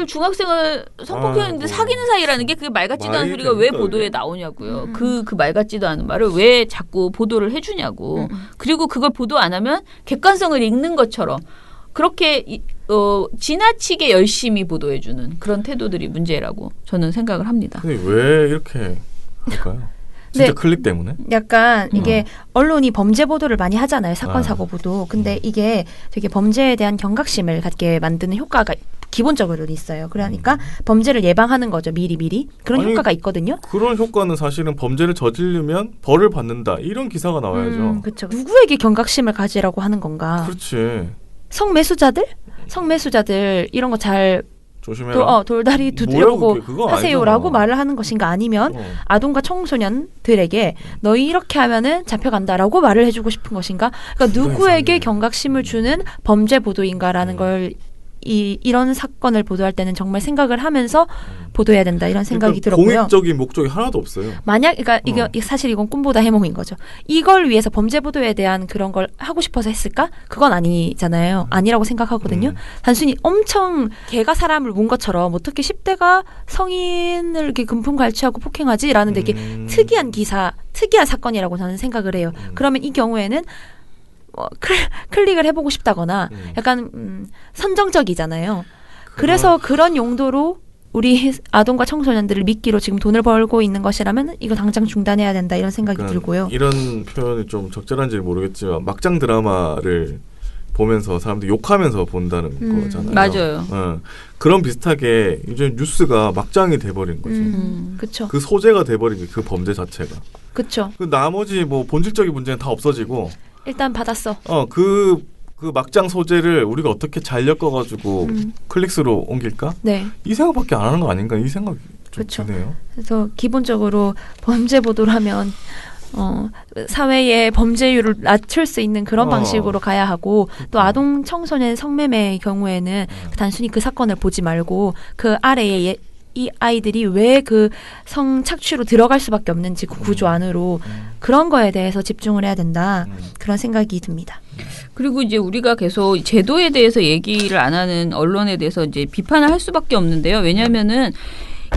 중학생을 성폭행했는데 사귀는 사이라는 게 그게 말 같지도 않은 소리가 왜 보도에 나오냐고요. 그 말 같지도 않은 말을 왜 자꾸 보도를 해주냐고. 그리고 그걸 보도 안 하면 객관성을 잃는 것처럼 그렇게 지나치게 열심히 보도해주는 그런 태도들이 문제라고 저는 생각을 합니다. 근데 왜 이렇게 할까요? 진짜 네. 클릭 때문에? 약간 이게 언론이 범죄 보도를 많이 하잖아요. 사건 사고 보도. 근데 이게 되게 범죄에 대한 경각심을 갖게 만드는 효과가 기본적으로 있어요. 그러니까 범죄를 예방하는 거죠. 미리. 그런 효과가 있거든요. 그런 효과는 사실은 범죄를 저지르면 벌을 받는다. 이런 기사가 나와야죠. 그렇죠. 누구에게 경각심을 가지라고 하는 건가? 그렇지. 성매수자들 이런 거 잘 조심해라. 돌다리 두드려보고 하세요라고 아니잖아. 말을 하는 것인가 아니면 아동과 청소년들에게 너희 이렇게 하면은 잡혀간다라고 말을 해주고 싶은 것인가? 그러니까 누구에게 경각심을 주는 범죄 보도인가라는 걸 이런 사건을 보도할 때는 정말 생각을 하면서 보도해야 된다 이런 생각이 들었고요. 공익적인 목적이 하나도 없어요. 만약 그러니까 사실 이건 꿈보다 해몽인 거죠. 이걸 위해서 범죄 보도에 대한 그런 걸 하고 싶어서 했을까? 그건 아니잖아요. 아니라고 생각하거든요. 단순히 엄청 개가 사람을 문 것처럼 어떻게 10대가 성인을 이렇게 금품갈취하고 폭행하지라는 되게 특이한 사건이라고 저는 생각을 해요. 그러면 이 경우에는 클릭을 해보고 싶다거나 약간 선정적이잖아요. 그래서 그런 용도로 우리 아동과 청소년들을 미끼로 지금 돈을 벌고 있는 것이라면 이거 당장 중단해야 된다 이런 생각이 들고요. 이런 표현이 좀 적절한지 모르겠지만 막장 드라마를 보면서 사람들이 욕하면서 본다는 거잖아요. 맞아요. 그런 비슷하게 이제 뉴스가 막장이 돼버린 거죠. 그렇죠. 그 소재가 돼버린 게 그 범죄 자체가. 그렇죠. 그 나머지 뭐 본질적인 문제는 다 없어지고. 일단 받았어. 그 막장 소재를 우리가 어떻게 잘 엮어가지고 클릭수로 옮길까? 네. 이 생각밖에 안 하는 거 아닌가? 이 생각이 좀 그쵸. 드네요. 그래서 기본적으로 범죄 보도를 하면 사회의 범죄율을 낮출 수 있는 그런 방식으로 가야 하고 또 아동 청소년 성매매의 경우에는 단순히 그 사건을 보지 말고 그 아래에 이 아이들이 왜 그 성착취로 들어갈 수밖에 없는지 그 구조 안으로 그런 거에 대해서 집중을 해야 된다. 그런 생각이 듭니다. 그리고 이제 우리가 계속 제도에 대해서 얘기를 안 하는 언론에 대해서 이제 비판을 할 수밖에 없는데요. 왜냐하면은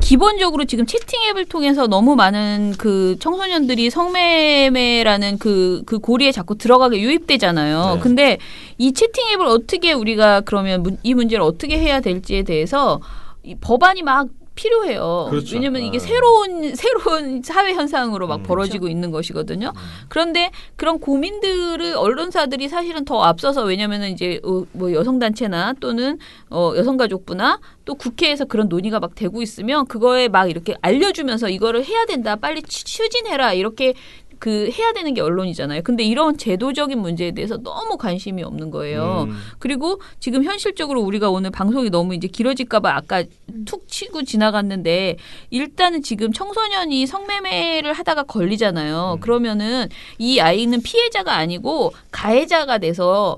기본적으로 지금 채팅 앱을 통해서 너무 많은 그 청소년들이 성매매라는 그 고리에 자꾸 들어가게 유입되잖아요. 네. 근데 이 채팅 앱을 어떻게 우리가 그러면 이 문제를 어떻게 해야 될지에 대해서 이 법안이 막 필요해요. 그렇죠. 왜냐하면 이게 네. 새로운 사회 현상으로 막 벌어지고 있는 것이거든요. 그런데 그런 고민들을 언론사들이 사실은 더 앞서서 왜냐하면 이제 뭐 여성단체나 또는 여성가족부나 또 국회에서 그런 논의가 막 되고 있으면 그거에 막 이렇게 알려주면서 이거를 해야 된다, 빨리 추진해라 이렇게 그 해야 되는 게 언론이잖아요. 근데 이런 제도적인 문제에 대해서 너무 관심이 없는 거예요. 그리고 지금 현실적으로 우리가 오늘 방송이 너무 이제 길어질까 봐 아까 툭 치고 지나갔는데 일단은 지금 청소년이 성매매를 하다가 걸리잖아요. 그러면은 이 아이는 피해자가 아니고 가해자가 돼서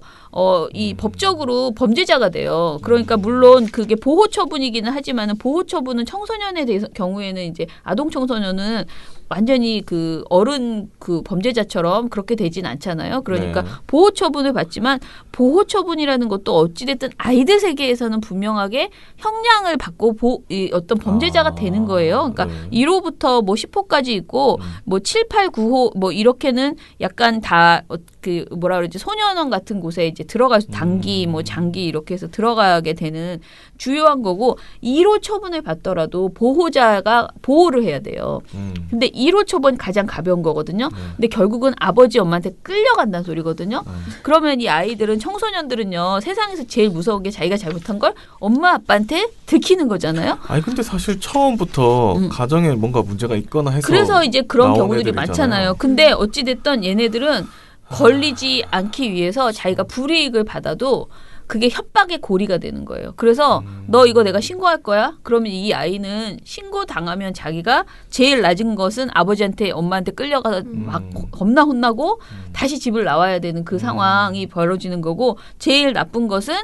이 법적으로 범죄자가 돼요. 그러니까 물론 그게 보호 처분이기는 하지만은 보호 처분은 청소년에 대해서 경우에는 이제 아동 청소년은 완전히 그 어른 그 범죄자처럼 그렇게 되진 않잖아요. 그러니까 네. 보호 처분을 받지만 보호 처분이라는 것도 어찌됐든 아이들 세계에서는 분명하게 형량을 받고 이 어떤 범죄자가 되는 거예요. 그러니까 1호부터 뭐 10호까지 있고 뭐 7, 8, 9호 뭐 이렇게는 약간 다 그 뭐라 그러지 소년원 같은 곳에 이제 들어가서 단기 뭐 장기 이렇게 해서 들어가게 되는 주요한 거고 1호 처분을 받더라도 보호자가 보호를 해야 돼요. 근데 1호 처분 가장 가벼운 거거든요. 근데 결국은 아버지 엄마한테 끌려간다는 소리거든요. 그러면 이 아이들은 청소년들은요 세상에서 제일 무서운 게 자기가 잘못한 걸 엄마 아빠한테 들키는 거잖아요. 아니 근데 사실 처음부터 가정에 뭔가 문제가 있거나 해서 그래서 이제 그런 나온 경우들이 애들이잖아요. 많잖아요. 근데 어찌 됐든 얘네들은 걸리지 않기 위해서 자기가 불이익을 받아도 그게 협박의 고리가 되는 거예요. 그래서 너 이거 내가 신고할 거야? 그러면 이 아이는 신고 당하면 자기가 제일 낮은 것은 아버지한테 엄마한테 끌려가서 막 겁나 혼나고 다시 집을 나와야 되는 그 상황이 벌어지는 거고 제일 나쁜 것은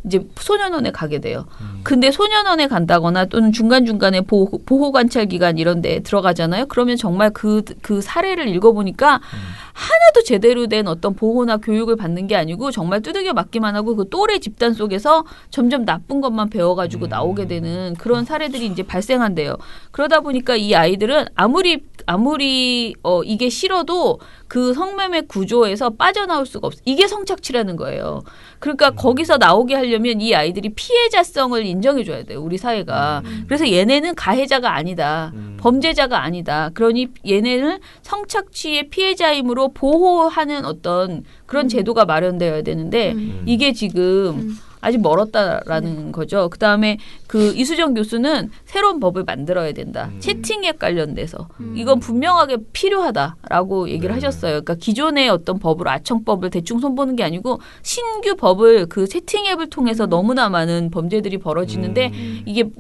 이제 소년원에 가게 돼요. 근데 소년원에 간다거나 또는 중간중간에 보호 관찰 기관 이런 데 들어가잖아요. 그러면 정말 그 사례를 읽어보니까 하나도 제대로 된 어떤 보호나 교육을 받는 게 아니고 정말 두들겨 맞기만 하고 그 또래 집단 속에서 점점 나쁜 것만 배워가지고 나오게 되는 그런 사례들이 이제 발생한대요. 그러다 보니까 이 아이들은 아무리 이게 싫어도 그 성매매 구조에서 빠져나올 수가 없어. 이게 성착취라는 거예요. 그러니까 거기서 나오게 하려면 이 아이들이 피해자성을 인정해줘야 돼요. 우리 사회가. 그래서 얘네는 가해자가 아니다. 범죄자가 아니다. 그러니 얘네는 성착취의 피해자이므로 보호하는 어떤 그런 제도가 마련되어야 되는데 이게 지금 아직 멀었다라는 거죠. 그다음에 그 이수정 교수는 새로운 법을 만들어야 된다. 채팅앱 관련돼서. 이건 분명하게 필요하다라고 얘기를 하셨어요. 그러니까 기존의 어떤 법으로 아청법을 대충 손보는 게 아니고 신규 법을 그 채팅앱을 통해서 너무나 많은 범죄들이 벌어지는데 이게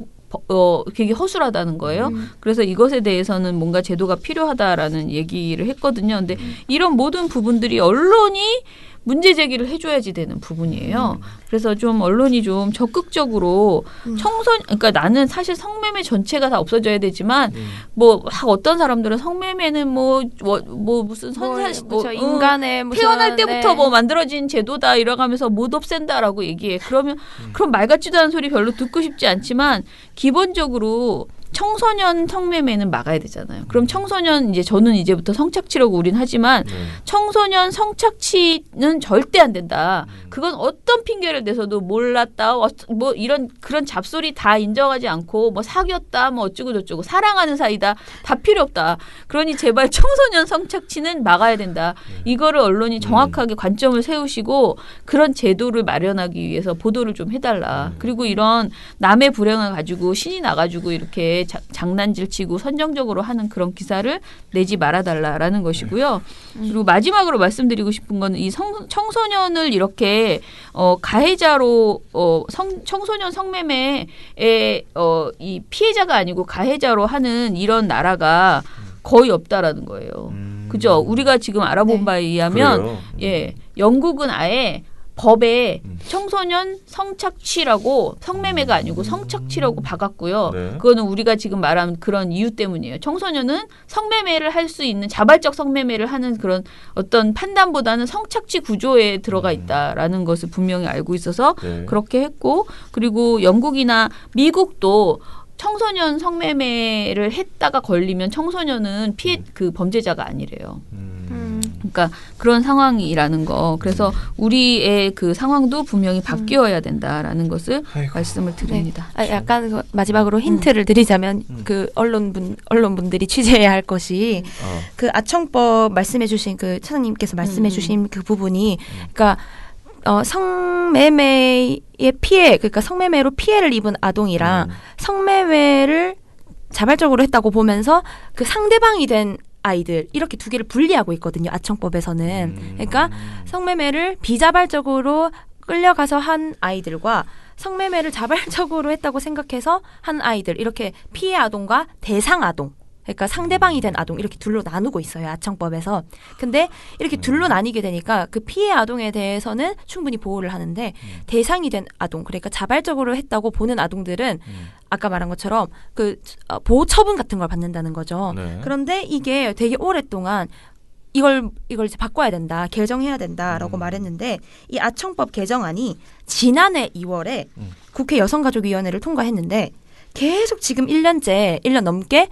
되게 허술하다는 거예요. 그래서 이것에 대해서는 뭔가 제도가 필요하다라는 얘기를 했거든요. 근데 이런 모든 부분들이 언론이 문제 제기를 해줘야지 되는 부분이에요. 그래서 좀 언론이 좀 적극적으로 그러니까 나는 사실 성매매 전체가 다 없어져야 되지만 뭐 어떤 사람들은 성매매는 뭐 무슨 인간의 무슨 태어날 때부터 뭐 만들어진 제도다 이러가면서 못 없앤다라고 얘기해. 그러면 그럼 말 같지도 않은 소리 별로 듣고 싶지 않지만 기본적으로 청소년 성매매는 막아야 되잖아요. 그럼 청소년 저는 이제부터 성착취라고 우린 하지만 청소년 성착취는 절대 안 된다. 그건 어떤 핑계를 대서도 몰랐다. 뭐 이런 그런 잡소리 다 인정하지 않고 뭐 사귀었다. 뭐 어쩌고 저쩌고 사랑하는 사이다. 다 필요 없다. 그러니 제발 청소년 성착취는 막아야 된다. 이거를 언론이 정확하게 관점을 세우시고 그런 제도를 마련하기 위해서 보도를 좀 해달라. 그리고 이런 남의 불행을 가지고 신이 나가지고 이렇게 이렇게 장난질 치고 선정적으로 하는 그런 기사를 내지 말아달라라는 것이고요. 그리고 마지막으로 말씀드리고 싶은 거는 이 청소년을 이렇게 가해자로 청소년 성매매의 이 피해자가 아니고 가해자로 하는 이런 나라가 거의 없다라는 거예요. 그죠? 우리가 지금 알아본 네. 바에 의하면 그래요? 예, 영국은 아예 법에 청소년 성착취라고 성매매가 아니고 성착취라고 박았고요. 네. 그거는 우리가 지금 말한 그런 이유 때문이에요. 청소년은 성매매를 할 수 있는 자발적 성매매를 하는 그런 어떤 판단보다는 성착취 구조에 들어가 있다라는 것을 분명히 알고 있어서 네. 그렇게 했고 그리고 영국이나 미국도 청소년 성매매를 했다가 걸리면 청소년은 그 범죄자가 아니래요. 그러니까 그런 상황이라는 거. 그래서 우리의 그 상황도 분명히 바뀌어야 된다라는 것을 아이고. 말씀을 드립니다. 약간 그 마지막으로 힌트를 드리자면 그 언론분들이 취재해야 할 것이 그 아청법 말씀해주신 그 차장님께서 말씀해주신 그 부분이 그러니까 성매매의 피해 그러니까 성매매로 피해를 입은 아동이랑 성매매를 자발적으로 했다고 보면서 그 상대방이 된 아이들 이렇게 두 개를 분리하고 있거든요. 아청법에서는. 그러니까 성매매를 비자발적으로 끌려가서 한 아이들과 성매매를 자발적으로 했다고 생각해서 한 아이들 이렇게 피해 아동과 대상 아동 그러니까 상대방이 된 아동 이렇게 둘로 나누고 있어요. 아청법에서. 근데 이렇게 둘로 나뉘게 되니까 그 피해 아동에 대해서는 충분히 보호를 하는데 대상이 된 아동 그러니까 자발적으로 했다고 보는 아동들은 아까 말한 것처럼 그 보호 처분 같은 걸 받는다는 거죠. 네. 그런데 이게 되게 오랫동안 이걸 이제 바꿔야 된다, 개정해야 된다라고 말했는데 이 아청법 개정안이 지난해 2월에 국회 여성가족위원회를 통과했는데 계속 지금 1년 넘게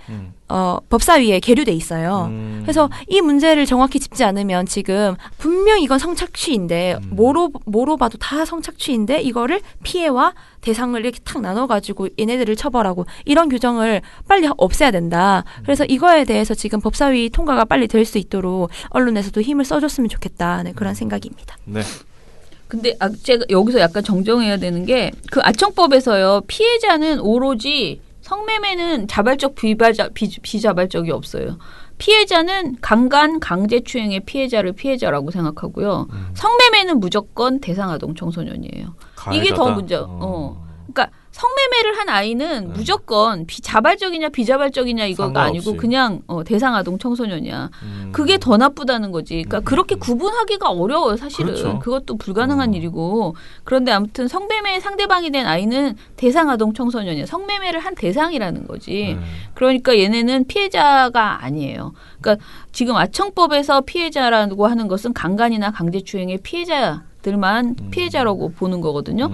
법사위에 계류돼 있어요. 그래서 이 문제를 정확히 짚지 않으면 지금 분명 이건 성착취인데 뭐로 봐도 다 성착취인데 이거를 피해와 대상을 이렇게 탁 나눠가지고 얘네들을 처벌하고 이런 규정을 빨리 없애야 된다. 그래서 이거에 대해서 지금 법사위 통과가 빨리 될 수 있도록 언론에서도 힘을 써줬으면 좋겠다. 네, 그런 생각입니다. 네. 근데 제가 여기서 약간 정정해야 되는 게 그 아청법에서요. 피해자는 오로지 성매매는 자발적 비자발적이 없어요. 피해자는 강간 강제추행의 피해자를 피해자라고 생각하고요. 성매매는 무조건 대상아동 청소년이에요. 이게 더 문제. 그러니까 성매매를 한 아이는 무조건 자발적이냐 비자발적이냐 이거가 상관없이. 아니고 그냥 대상아동 청소년이야. 그게 더 나쁘다는 거지. 그러니까 그렇게 구분하기가 어려워요. 사실은. 그렇죠. 그것도 불가능한 일이고. 그런데 아무튼 성매매의 상대방이 된 아이는 대상아동 청소년이야. 성매매를 한 대상이라는 거지. 그러니까 얘네는 피해자가 아니에요. 그러니까 지금 아청법에서 피해자라고 하는 것은 강간이나 강제추행의 피해자들만 피해자라고 보는 거거든요.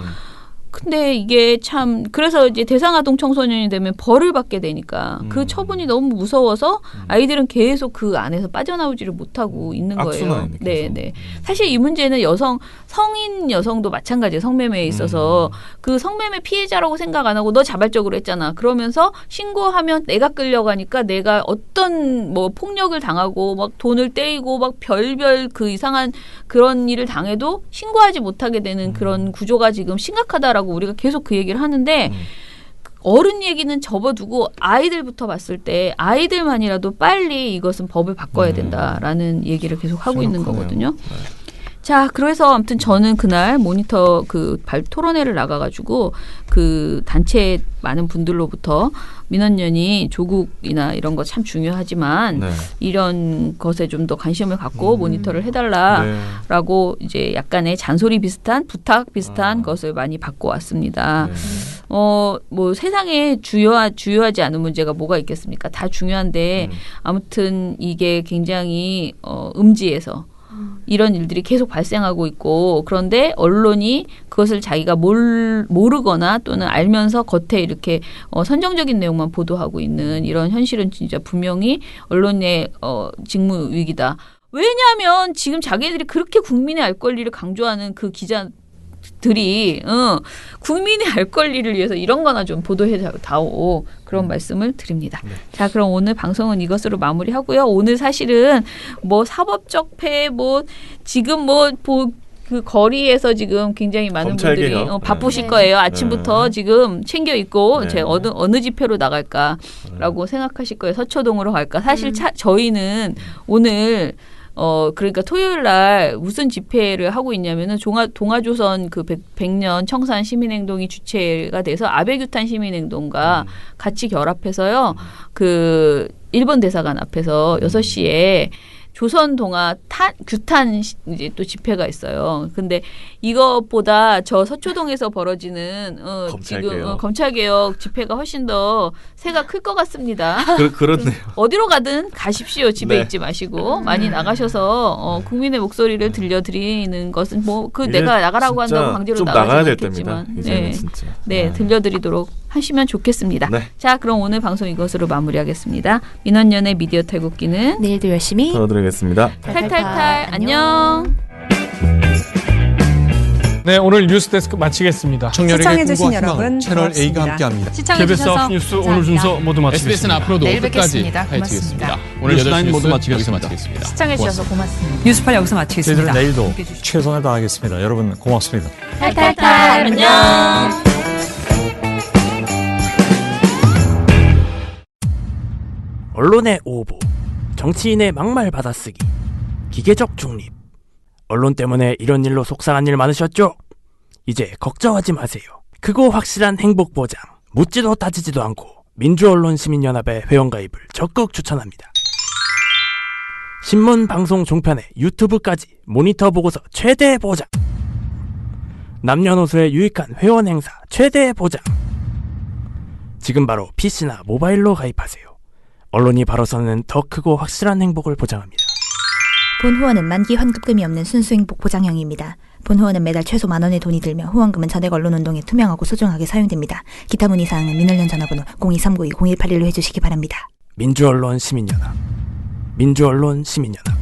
근데 이게 참 그래서 이제 대상아동 청소년이 되면 벌을 받게 되니까 그 처분이 너무 무서워서 아이들은 계속 그 안에서 빠져나오지를 못하고 있는 거예요. 악순환이네, 계속. 네, 네. 사실 이 문제는 성인 여성도 마찬가지예요. 성매매에 있어서 그 성매매 피해자라고 생각 안 하고 너 자발적으로 했잖아. 그러면서 신고하면 내가 끌려가니까 내가 어떤 뭐 폭력을 당하고 막 돈을 떼이고 막 별별 그 이상한 그런 일을 당해도 신고하지 못하게 되는 그런 구조가 지금 심각하다라고 우리가 계속 그 얘기를 하는데 어른 얘기는 접어두고 아이들부터 봤을 때 아이들만이라도 빨리 이것은 법을 바꿔야 된다라는 얘기를 계속 하고 있는 거거든요. 자, 그래서 아무튼 저는 그날 모니터 토론회를 나가가지고 그 단체 많은 분들로부터 민원연이 조국이나 이런 거 참 중요하지만 네. 이런 것에 좀 더 관심을 갖고 모니터를 해달라라고 이제 약간의 잔소리 비슷한 부탁 비슷한 것을 많이 받고 왔습니다. 네. 뭐 세상에 주요하지 않은 문제가 뭐가 있겠습니까? 다 중요한데 아무튼 이게 굉장히 음지에서 이런 일들이 계속 발생하고 있고 그런데 언론이 그것을 자기가 모르거나 또는 알면서 겉에 이렇게 선정적인 내용만 보도하고 있는 이런 현실은 진짜 분명히 언론의 직무 위기다. 왜냐하면 지금 자기들이 그렇게 국민의 알 권리를 강조하는 그 기자들이 국민의 알 권리를 위해서 이런 거나 좀 보도해다오 그런 말씀을 드립니다. 네. 자, 그럼 오늘 방송은 이것으로 마무리하고요. 오늘 사실은 뭐 사법적 폐해 지금 그 거리에서 지금 굉장히 많은 분들이 검찰개혁. 바쁘실 네. 거예요. 아침부터 네. 지금 챙겨 입고 네. 제 어느 집회로 나갈까라고 생각하실 거예요. 서초동으로 갈까? 사실 저희는 오늘 그러니까 토요일 날 무슨 집회를 하고 있냐면은 동아조선 그 100년 청산 시민행동이 주체가 돼서 아베규탄 시민행동과 같이 결합해서요. 그 일본 대사관 앞에서 6시에 조선 동아 규탄 이제 또 집회가 있어요. 근데 이것보다 저 서초동에서 벌어지는 검찰개혁. 지금 검찰개혁 집회가 훨씬 더 새가 클 것 같습니다. 그렇네요. 어디로 가든 가십시오. 집에 네. 있지 마시고 많이 나가셔서 국민의 목소리를 들려드리는 것은 이제 내가 나가라고 진짜 한다고 강제로 좀 나가지 나가야 될 때입니다. 않겠지만 이제는 네, 진짜. 네 들려드리도록 하시면 좋겠습니다. 네. 자, 그럼 오늘 방송 이것으로 마무리하겠습니다. 민원연의 미디어 탈곡기는 내일도 열심히 들어드리겠습니다. 탈탈탈 안녕. 네, 오늘 뉴스데스크 마치겠습니다. 청년에게 시청해주신 꿈과 희망을 여러분 채널 A가 고맙습니다. 함께합니다. KBS 시청해주셔서 9뉴스 오늘 순서 모두 마치겠습니다. SBS는 앞으로도 내일 끝까지 뵙겠습니다. 파헤치겠습니다. 고맙습니다. 오늘 8시 뉴스9 뉴스 모두 여기서 마치겠습니다. 마치겠습니다. 시청해주셔서 고맙습니다. 고맙습니다. 뉴스팔 여기서 마치겠습니다. 저희들은 내일도 함께해 주십시오. 최선을 다하겠습니다. 여러분 고맙습니다. 탈탈탈 안녕. 언론의 오보, 정치인의 막말 받아쓰기, 기계적 중립. 언론 때문에 이런 일로 속상한 일 많으셨죠? 이제 걱정하지 마세요. 크고 확실한 행복 보장, 묻지도 따지지도 않고 민주언론시민연합의 회원가입을 적극 추천합니다. 신문, 방송, 종편에 유튜브까지 모니터 보고서 최대 보장. 남녀노소의 유익한 회원 행사 최대 보장. 지금 바로 PC나 모바일로 가입하세요. 언론이 바로 서는 더 크고 확실한 행복을 보장합니다. 본 후원은 만기 환급금이 없는 순수 행복 보장형입니다. 본 후원은 매달 최소 10,000원의 돈이 들며 후원금은 전액 언론운동에 투명하고 소중하게 사용됩니다. 기타 문의 사항은 민원연 전화번호 02-392-0181로 해주시기 바랍니다. 민주언론 시민연합. 민주언론 시민연합.